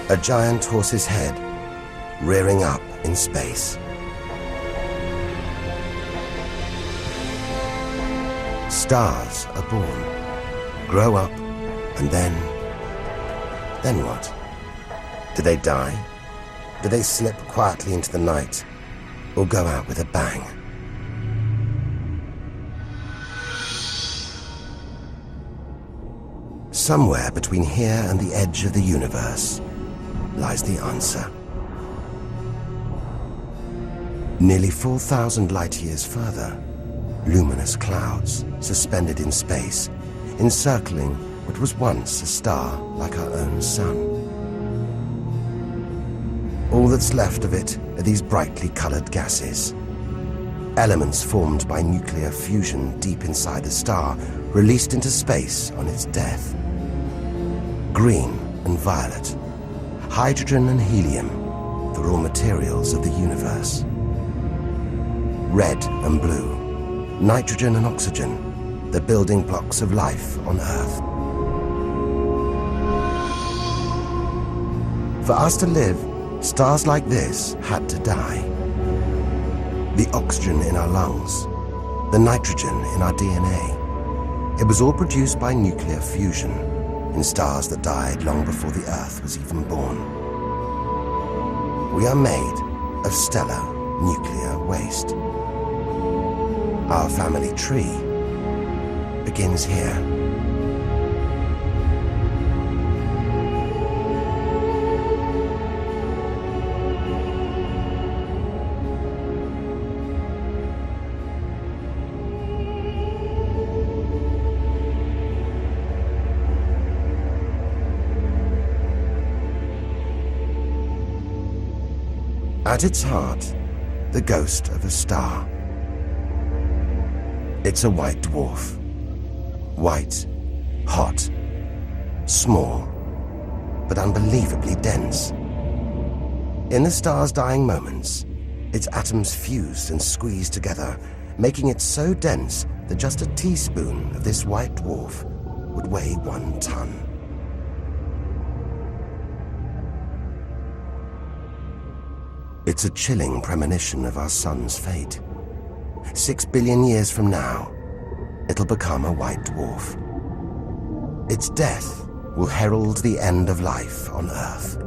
Speaker 1: A giant horse's head rearing up in space. Stars are born, grow up, and then what? Do they die? Do they slip quietly into the night, or go out with a bang? Somewhere between here and the edge of the universe lies the answer. Nearly 4,000 light years further, luminous clouds suspended in space, encircling what was once a star like our own sun. All that's left of it are these brightly colored gases. Elements formed by nuclear fusion deep inside the star, released into space on its death. Green and violet, hydrogen and helium, the raw materials of the universe. Red and blue, nitrogen and oxygen, the building blocks of life on Earth. For us to live, stars like this had to die. The oxygen in our lungs, the nitrogen in our DNA, it was all produced by nuclear fusion in stars that died long before the Earth was even born. We are made of stellar nuclear waste. Our family tree begins here. At its heart, the ghost of a star. It's a white dwarf. White, hot, small, but unbelievably dense. In the star's dying moments, its atoms fused and squeezed together, making it so dense that just a teaspoon of this white dwarf would weigh 1 ton. It's a chilling premonition of our sun's fate. 6 billion years from now, it'll become a white dwarf. Its death will herald the end of life on Earth.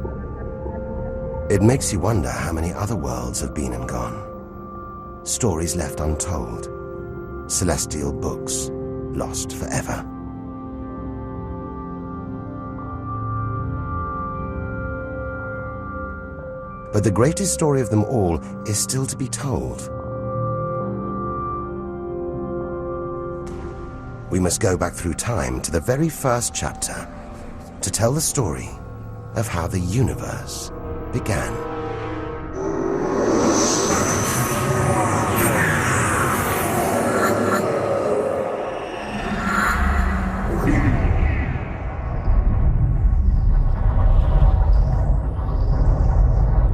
Speaker 1: It makes you wonder how many other worlds have been and gone. Stories left untold. Celestial books lost forever. But the greatest story of them all is still to be told. We must go back through time to the very first chapter to tell the story of how the universe began.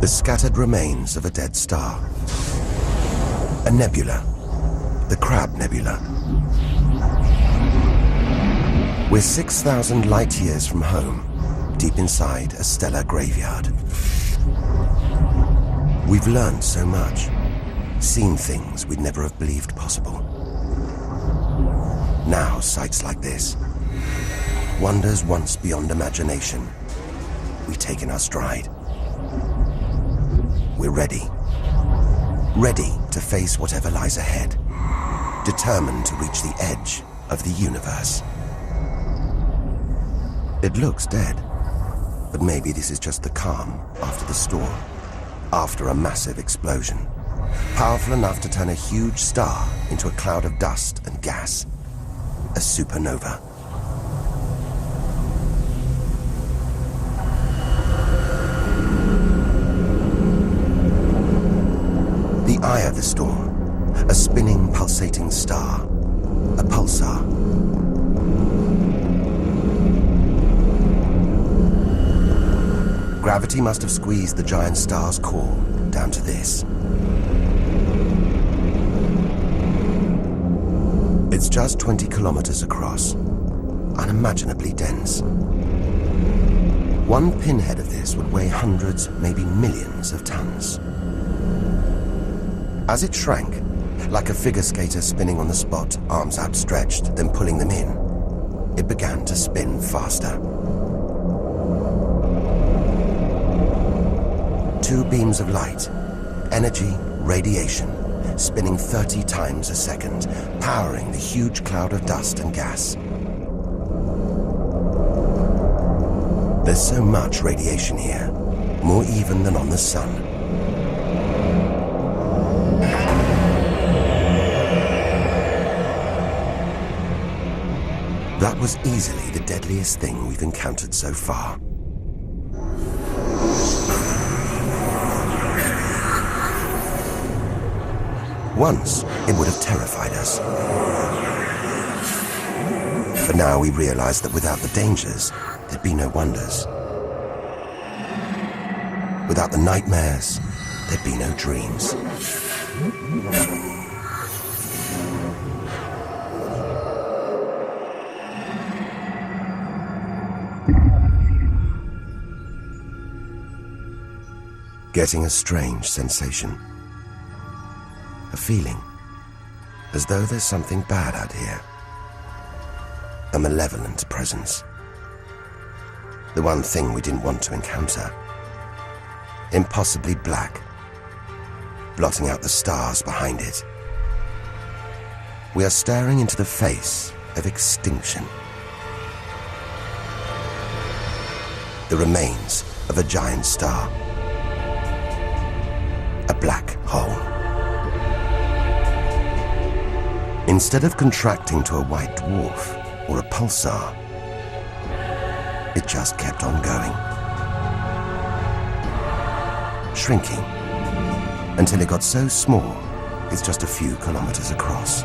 Speaker 1: The scattered remains of a dead star. A nebula, the Crab Nebula. We're 6,000 light years from home, deep inside a stellar graveyard. We've learned so much, seen things we'd never have believed possible. Now, sights like this, wonders once beyond imagination, we take in our stride. We're ready. Ready to face whatever lies ahead. Determined to reach the edge of the universe. It looks dead, but maybe this is just the calm after the storm, after a massive explosion, powerful enough to turn a huge star into a cloud of dust and gas, a supernova. The eye of the storm, a spinning, pulsating star, a pulsar. Gravity must have squeezed the giant star's core down to this. It's just 20 kilometers across, unimaginably dense. One pinhead of this would weigh hundreds, maybe millions of tons. As it shrank, like a figure skater spinning on the spot, arms outstretched, then pulling them in, it began to spin faster. Two beams of light, energy, radiation, spinning 30 times a second, powering the huge cloud of dust and gas. There's so much radiation here, more even than on the sun. That was easily the deadliest thing we've encountered so far. Once, it would have terrified us. But now we realize that without the dangers, there'd be no wonders. Without the nightmares, there'd be no dreams. Getting a strange sensation. A feeling, as though there's something bad out here. A malevolent presence. The one thing we didn't want to encounter. Impossibly black, blotting out the stars behind it. We are staring into the face of extinction. The remains of a giant star. A black hole. Instead of contracting to a white dwarf or a pulsar, it just kept on going. Shrinking until it got so small it's just a few kilometers across.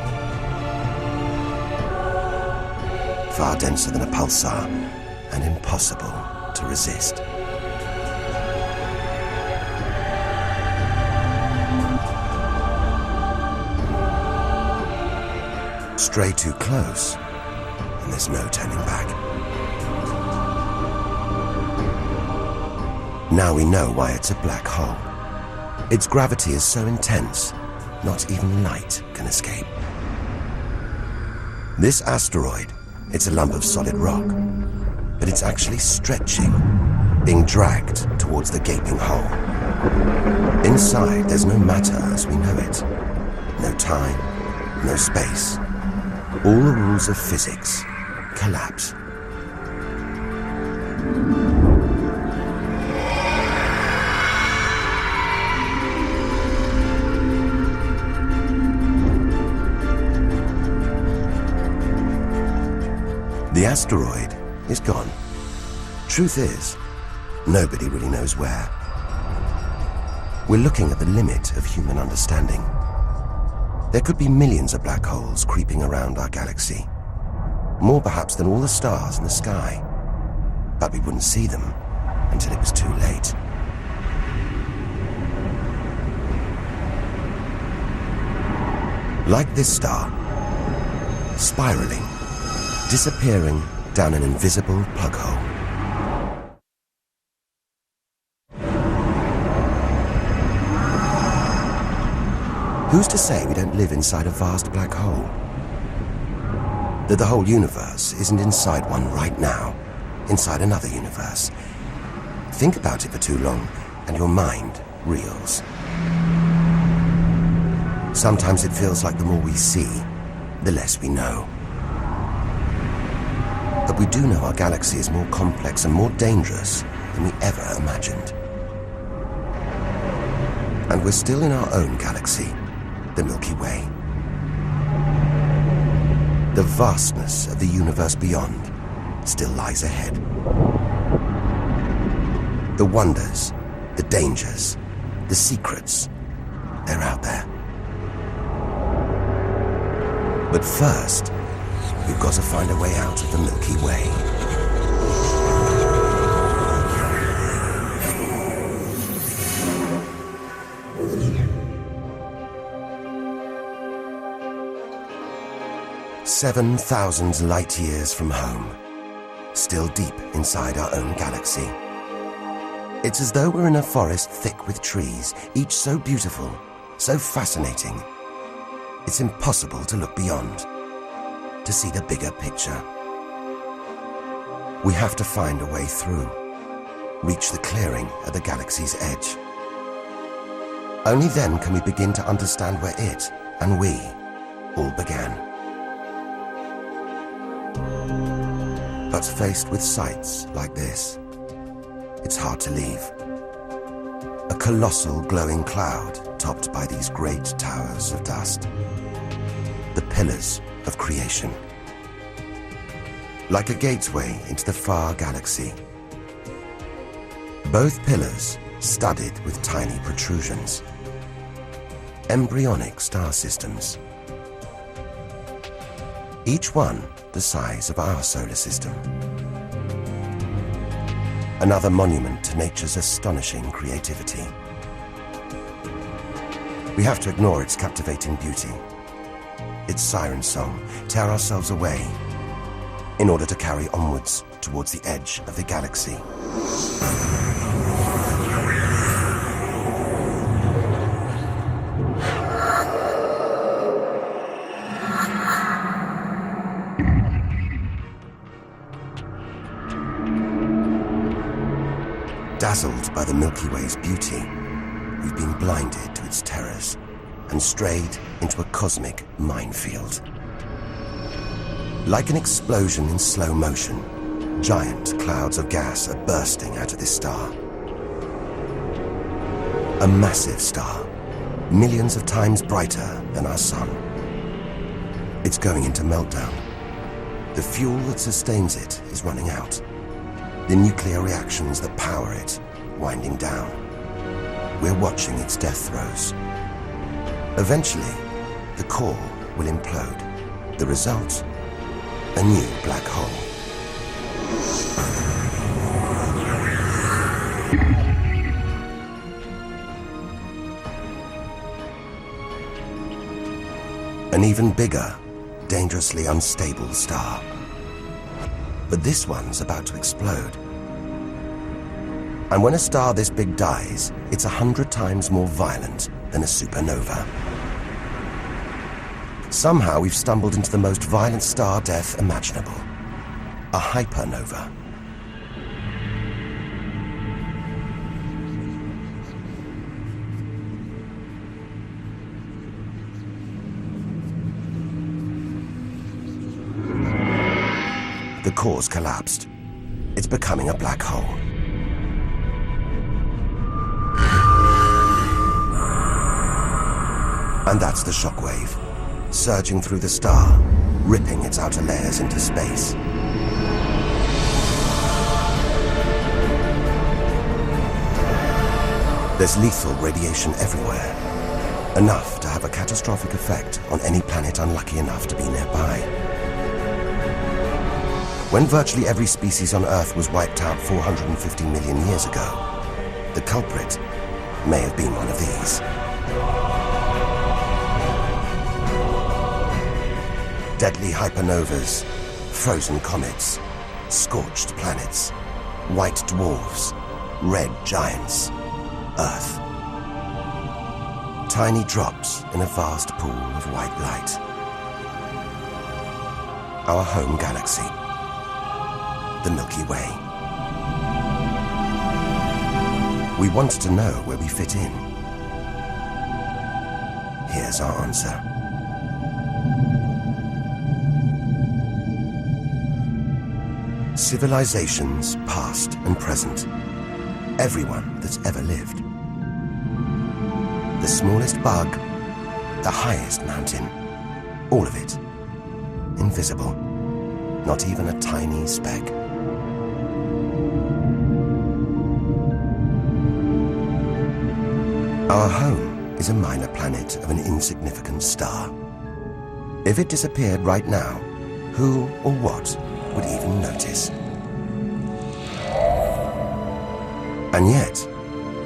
Speaker 1: Far denser than a pulsar and impossible to resist. Stray too close, and there's no turning back. Now we know why it's a black hole. Its gravity is so intense, not even light can escape. This asteroid, it's a lump of solid rock, but it's actually stretching, being dragged towards the gaping hole. Inside, there's no matter as we know it. No time, no space. All the rules of physics collapse. The asteroid is gone. Truth is, nobody really knows where. We're looking at the limit of human understanding. There could be millions of black holes creeping around our galaxy. More perhaps than all the stars in the sky. But we wouldn't see them until it was too late. Like this star, spiraling, disappearing down an invisible plug hole. Who's to say we don't live inside a vast black hole? That the whole universe isn't inside one right now, inside another universe. Think about it for too long, and your mind reels. Sometimes it feels like the more we see, the less we know. But we do know our galaxy is more complex and more dangerous than we ever imagined. And we're still in our own galaxy, the Milky Way. The vastness of the universe beyond still lies ahead. The wonders, the dangers, the secrets, they're out there. But first, we've got to find a way out of the Milky Way. "7,000 light years from home, still deep inside our own galaxy. It's as though we're in a forest thick with trees, each so beautiful, so fascinating. It's impossible to look beyond, to see the bigger picture. We have to find a way through, reach the clearing at the galaxy's edge. Only then can we begin to understand where it and we all began. But faced with sights like this, it's hard to leave. A colossal glowing cloud topped by these great towers of dust. The pillars of creation. Like a gateway into the far galaxy. Both pillars studded with tiny protrusions. Embryonic star systems. Each one the size of our solar system. Another monument to nature's astonishing creativity. We have to ignore its captivating beauty, its siren song, tear ourselves away, in order to carry onwards towards the edge of the galaxy. Dazzled by the Milky Way's beauty, we've been blinded to its terrors and strayed into a cosmic minefield. Like an explosion in slow motion, giant clouds of gas are bursting out of this star. A massive star, millions of times brighter than our sun. It's going into meltdown. The fuel that sustains it is running out. The nuclear reactions that power it winding down. We're watching its death throes. Eventually, the core will implode. The result, a new black hole. An even bigger, dangerously unstable star. But this one's about to explode. And when a star this big dies, it's 100 times more violent than a supernova. Somehow we've stumbled into the most violent star death imaginable. A hypernova. the core's collapsed. It's becoming a black hole. And that's the shockwave, surging through the star, ripping its outer layers into space. There's lethal radiation everywhere, enough to have a catastrophic effect on any planet unlucky enough to be nearby. When virtually every species on Earth was wiped out 450 million years ago, the culprit may have been one of these. Deadly hypernovas, frozen comets, scorched planets, white dwarfs, red giants, Earth. Tiny drops in a vast pool of white light. Our home galaxy, the Milky Way. We wanted to know where we fit in. Here's our answer. Civilizations, past and present. Everyone that's ever lived. The smallest bug, the highest mountain, all of it invisible. Not even a tiny speck. Our home is a minor planet of an insignificant star. If it disappeared right now, who or what would even notice? And yet,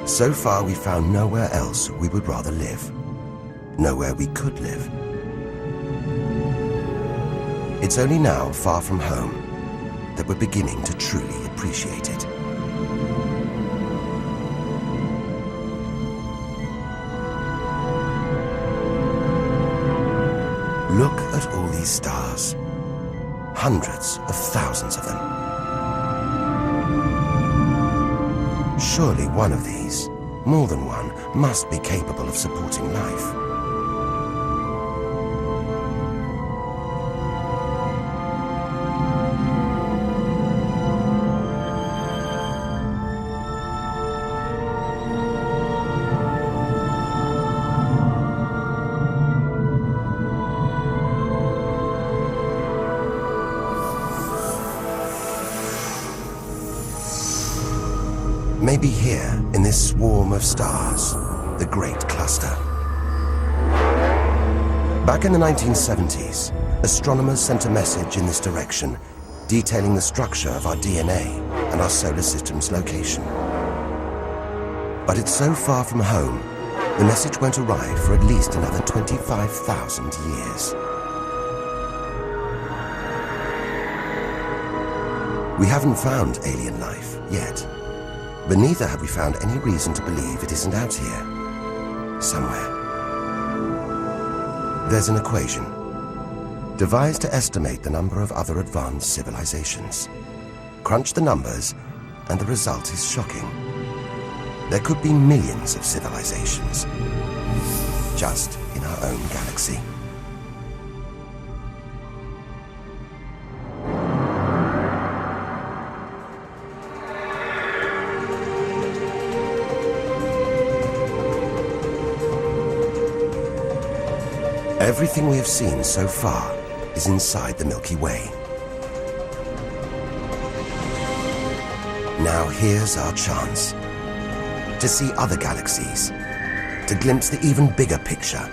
Speaker 1: so far we found nowhere else we would rather live. Nowhere we could live. It's only now, far from home, that we're beginning to truly appreciate it. Look at all these stars. Hundreds of thousands of them. Surely one of these, more than one, must be capable of supporting life. Maybe here, in this swarm of stars, the Great Cluster. Back in the 1970s, astronomers sent a message in this direction, detailing the structure of our DNA and our solar system's location. But it's so far from home, the message won't arrive for at least another 25,000 years. We haven't found alien life yet. But neither have we found any reason to believe it isn't out here, somewhere. There's an equation, devised to estimate the number of other advanced civilizations. Crunch the numbers, and the result is shocking. There could be millions of civilizations, just in our own galaxy. Everything we have seen so far is inside the Milky Way. Now here's our chance to see other galaxies, to glimpse the even bigger picture,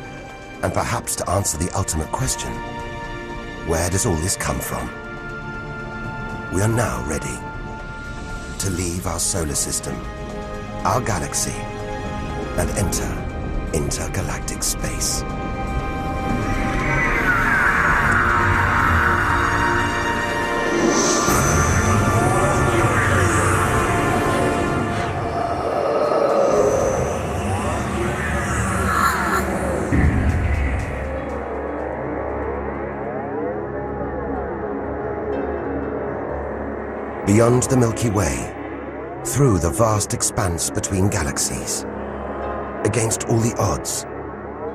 Speaker 1: and perhaps to answer the ultimate question: where does all this come from? We are now ready to leave our solar system, our galaxy, and enter intergalactic space. Beyond the Milky Way, through the vast expanse between galaxies, against all the odds,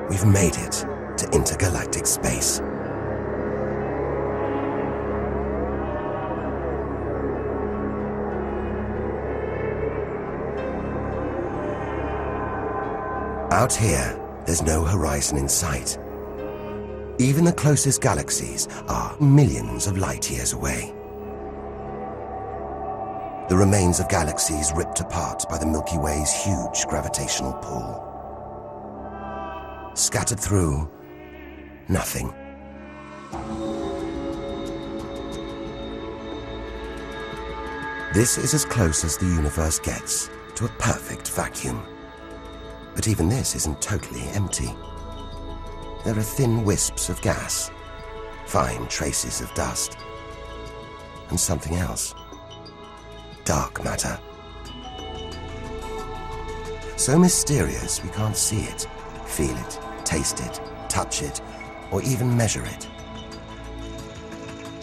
Speaker 1: we've made it to intergalactic space. Out here, there's no horizon in sight. Even the closest galaxies are millions of light years away. The remains of galaxies ripped apart by the Milky Way's huge gravitational pull. Scattered through, nothing. This is as close as the universe gets to a perfect vacuum. But even this isn't totally empty. There are thin wisps of gas, fine traces of dust, and something else. Dark matter. So mysterious we can't see it, feel it, taste it, touch it, or even measure it.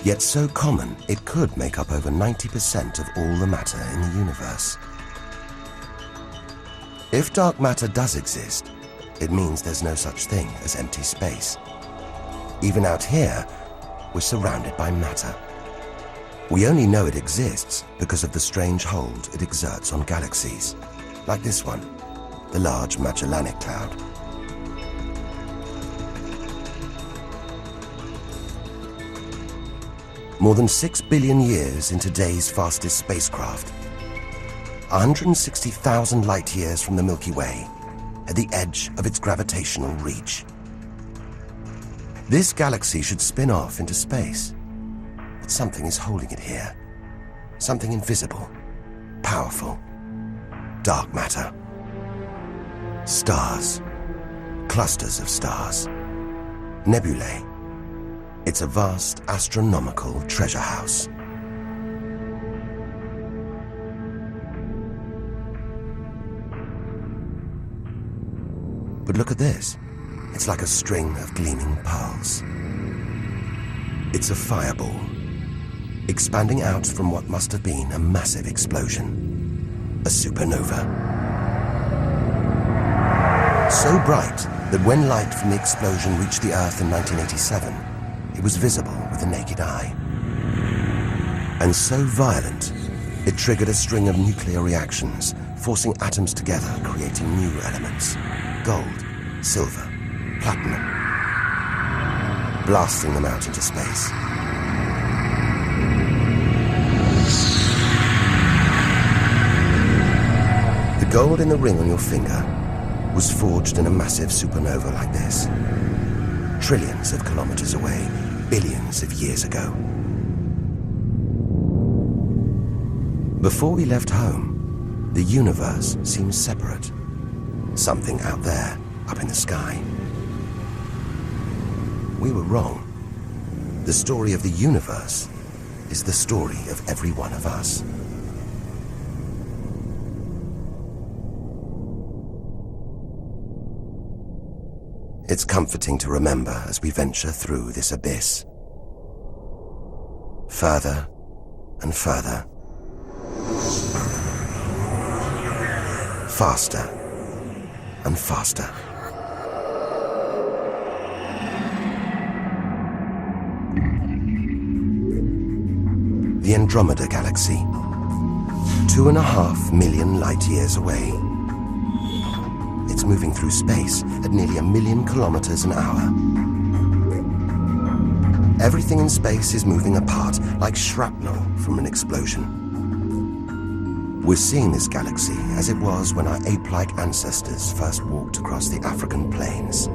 Speaker 1: Yet so common it could make up over 90% of all the matter in the universe. If dark matter does exist, it means there's no such thing as empty space. Even out here, we're surrounded by matter. We only know it exists because of the strange hold it exerts on galaxies, like this one, the Large Magellanic Cloud. More than 6 billion years in today's fastest spacecraft, 160,000 light years from the Milky Way, at the edge of its gravitational reach. This galaxy should spin off into space, but something is holding it here. Something invisible, powerful, dark matter. Stars, clusters of stars, nebulae. It's a vast astronomical treasure house. But look at this. It's like a string of gleaming pearls. It's a fireball, expanding out from what must have been a massive explosion. A supernova. So bright that when light from the explosion reached the Earth in 1987, it was visible with the naked eye. And so violent, it triggered a string of nuclear reactions, forcing atoms together, creating new elements. Gold, silver, platinum, blasting them out into space. The gold in the ring on your finger was forged in a massive supernova like this, trillions of kilometers away, billions of years ago. Before we left home, the universe seemed separate. Something out there, up in the sky. We were wrong. The story of the universe is the story of every one of us. It's comforting to remember as we venture through this abyss. Further and further. Faster and faster. The Andromeda Galaxy, 2.5 million light years away. It's moving through space at nearly 1 million kilometers an hour. Everything in space is moving apart like shrapnel from an explosion. We're seeing this galaxy as it was when our ape-like ancestors first walked across the African plains.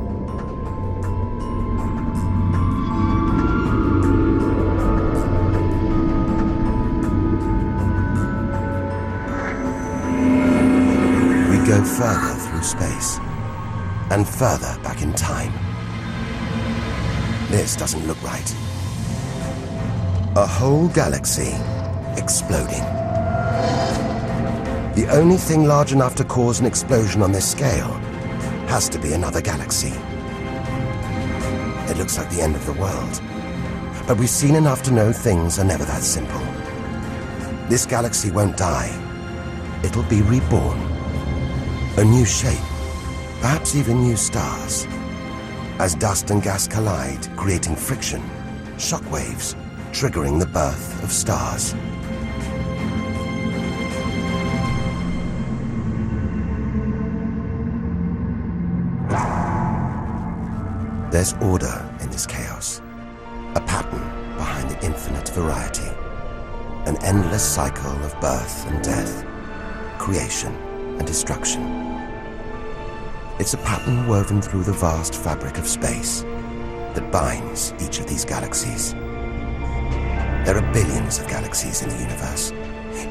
Speaker 1: We go further through space, and further back in time. This doesn't look right. A whole galaxy exploding. The only thing large enough to cause an explosion on this scale has to be another galaxy. It looks like the end of the world, but we've seen enough to know things are never that simple. This galaxy won't die. It'll be reborn. A new shape, perhaps even new stars. As dust and gas collide, creating friction, shockwaves, triggering the birth of stars. There's order in this chaos, a pattern behind the infinite variety, an endless cycle of birth and death, creation and destruction. It's a pattern woven through the vast fabric of space that binds each of these galaxies. There are billions of galaxies in the universe,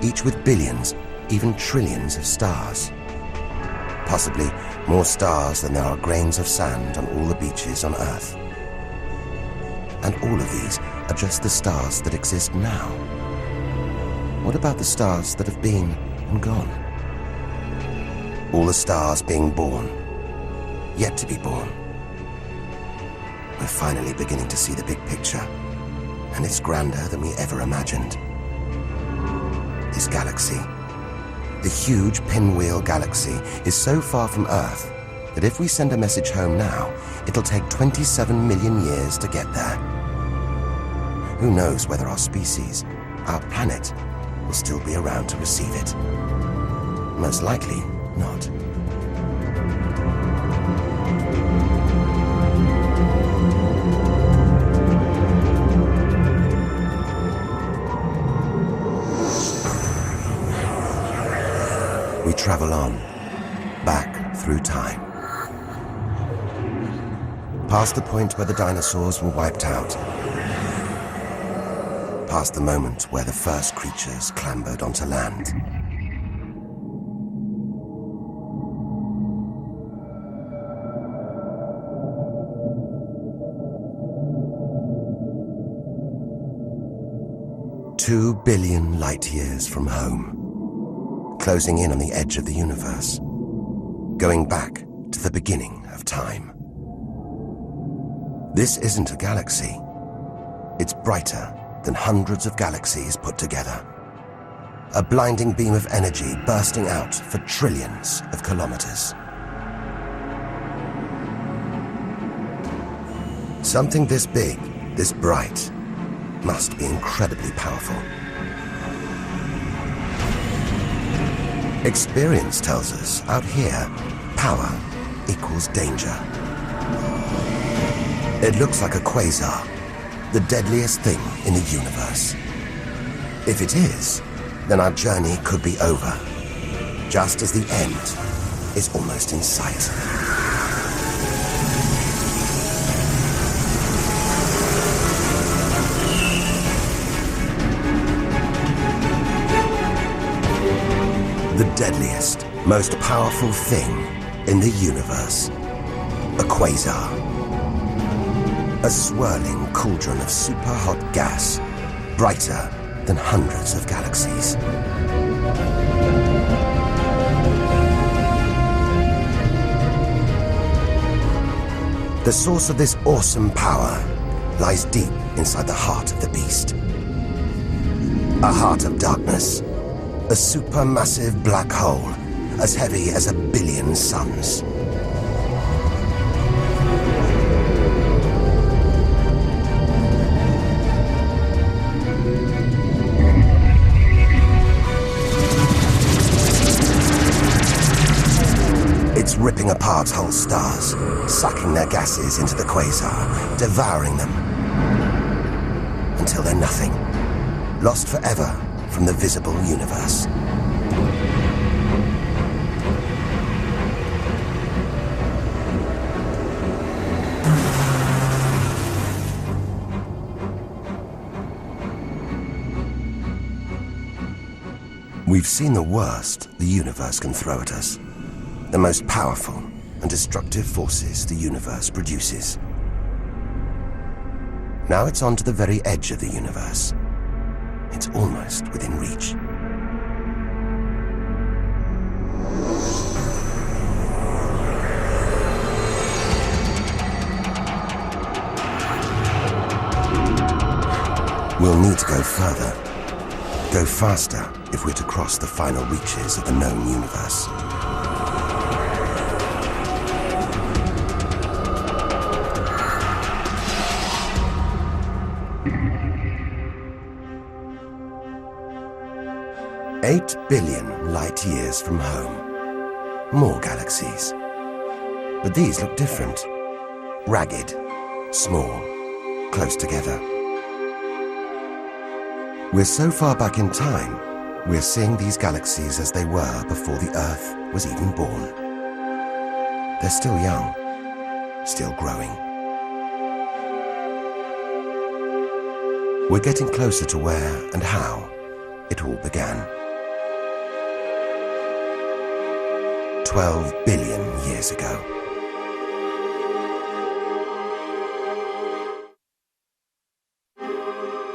Speaker 1: each with billions, even trillions of stars. Possibly more stars than there are grains of sand on all the beaches on Earth. And all of these are just the stars that exist now. What about the stars that have been and gone? All the stars being born, yet to be born. We're finally beginning to see the big picture, and it's grander than we ever imagined. This galaxy, the huge pinwheel galaxy, is so far from Earth that if we send a message home now, it'll take 27 million years to get there. Who knows whether our species, our planet, will still be around to receive it? Most likely not. We travel on, back through time. Past the point where the dinosaurs were wiped out. Past the moment where the first creatures clambered onto land. Two billion light years from home. Closing in on the edge of the universe, going back to the beginning of time. This isn't a galaxy. It's brighter than hundreds of galaxies put together. A blinding beam of energy bursting out for trillions of kilometers. Something this big, this bright, must be incredibly powerful. Experience tells us, out here, power equals danger. It looks like a quasar, the deadliest thing in the universe. If it is, then our journey could be over, just as the end is almost in sight. The deadliest, most powerful thing in the universe. A quasar. A swirling cauldron of super-hot gas, brighter than hundreds of galaxies. The source of this awesome power lies deep inside the heart of the beast. A heart of darkness. A supermassive black hole, as heavy as 1 billion suns. It's ripping apart whole stars, sucking their gases into the quasar, devouring them, until they're nothing, lost forever from the visible universe. We've seen the worst the universe can throw at us, the most powerful and destructive forces the universe produces. Now it's on to the very edge of the universe. It's almost within reach. We'll need to go further, go faster if we're to cross the final reaches of the known universe. Eight billion light years from home. More galaxies. But these look different. Ragged, small, close together. We're so far back in time, we're seeing these galaxies as they were before the Earth was even born. They're still young, still growing. We're getting closer to where and how it all began. 12 billion years ago.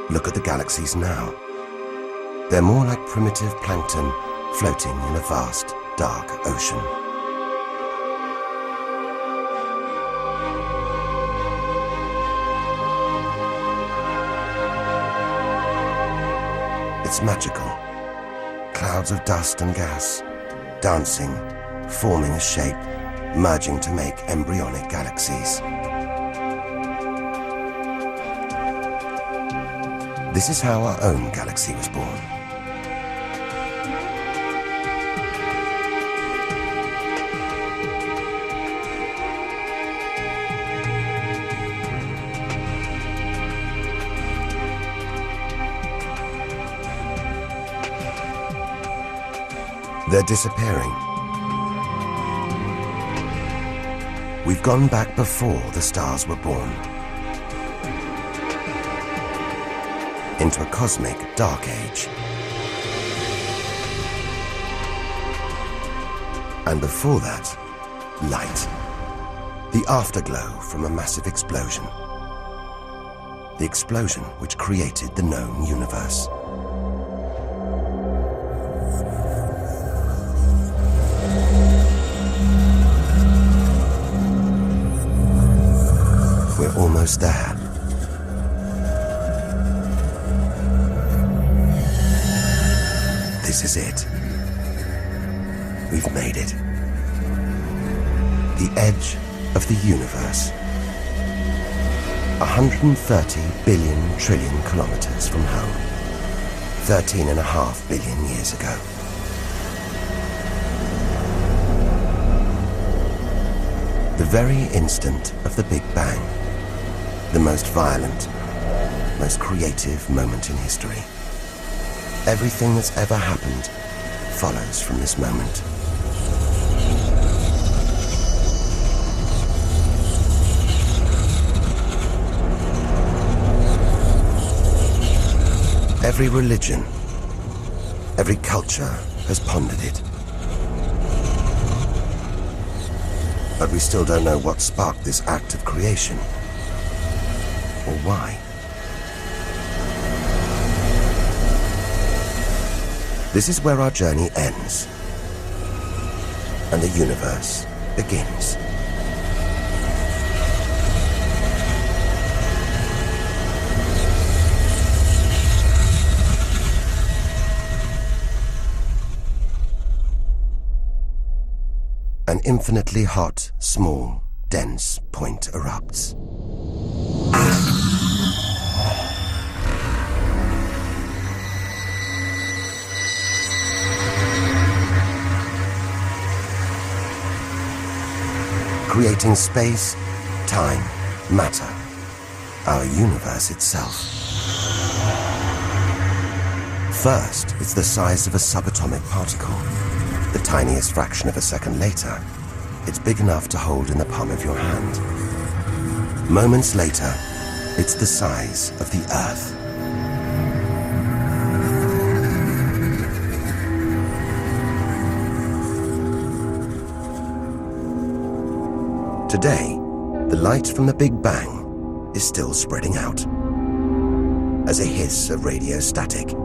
Speaker 1: Look at the galaxies now. They're more like primitive plankton floating in a vast, dark ocean. It's magical. Clouds of dust and gas, dancing, forming a shape, merging to make embryonic galaxies. This is how our own galaxy was born. They're disappearing. We've gone back before the stars were born, into a cosmic dark age. And before that, light. The afterglow from a massive explosion. The explosion which created the known universe. We're almost there. This is it. We've made it. The edge of the universe. 130 billion trillion kilometers from home. 13.5 billion years ago. The very instant of the Big Bang. The most violent, most creative moment in history. Everything that's ever happened follows from this moment. Every religion, every culture has pondered it. But we still don't know what sparked this act of creation, or why. This is where our journey ends, and the universe begins. An infinitely hot, small, dense point erupts. Creating space, time, matter, our universe itself. First, it's the size of a subatomic particle. The tiniest fraction of a second later, it's big enough to hold in the palm of your hand. Moments later, it's the size of the Earth. Today, the light from the Big Bang is still spreading out as a hiss of radio static.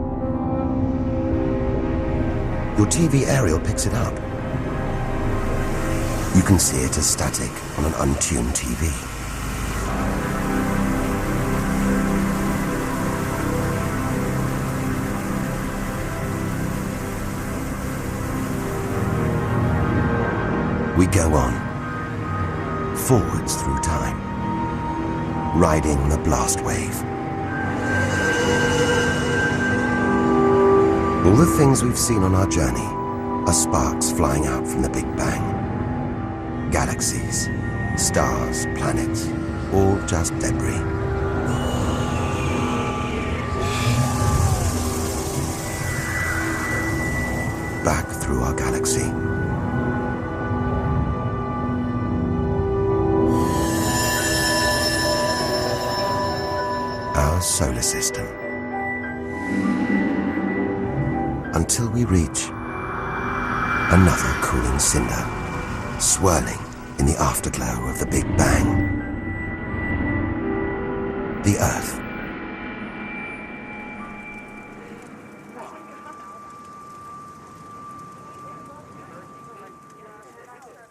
Speaker 1: Your TV aerial picks it up. You can see it as static on an untuned TV. We go on, forwards through time, riding the blast wave. All the things we've seen on our journey are sparks flying out from the Big Bang. Galaxies, stars, planets, all just debris. Back through our galaxy. Our solar system. Until we reach another cooling cinder, swirling in the afterglow of the Big Bang. The Earth.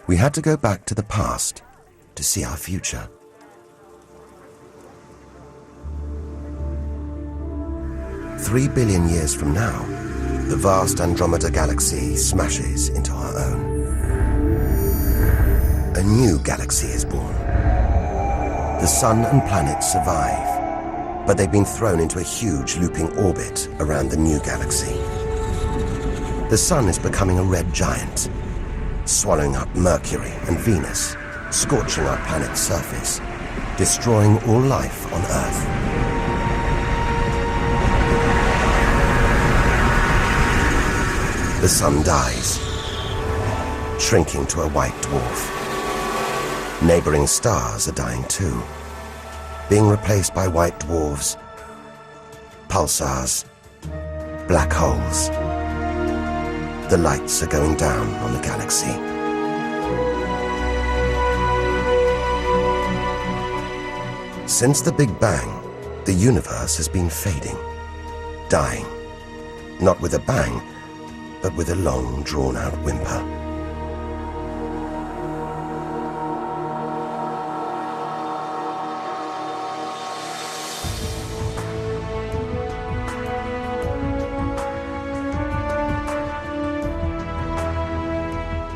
Speaker 1: We had to go back to the past to see our future. Three billion years from now, the vast Andromeda galaxy smashes into our own. A new galaxy is born. The sun and planets survive, but they've been thrown into a huge looping orbit around the new galaxy. The sun is becoming a red giant, swallowing up Mercury and Venus, scorching our planet's surface, destroying all life on Earth. The sun dies, shrinking to a white dwarf. Neighboring stars are dying too, being replaced by white dwarfs, pulsars, black holes. The lights are going down on the galaxy. Since the Big Bang, the universe has been fading, dying, not with a bang, but with a long, drawn-out whimper.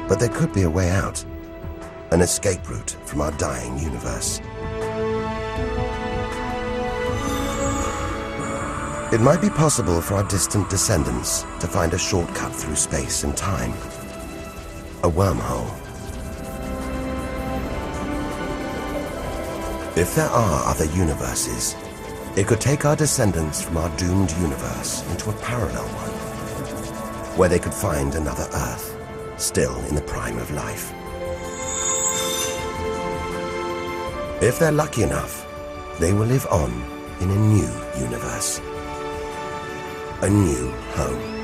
Speaker 1: But there could be a way out, an escape route from our dying universe. It might be possible for our distant descendants to find a shortcut through space and time, a wormhole. If there are other universes, it could take our descendants from our doomed universe into a parallel one, where they could find another Earth, still in the prime of life. If they're lucky enough, they will live on in a new universe, a new home.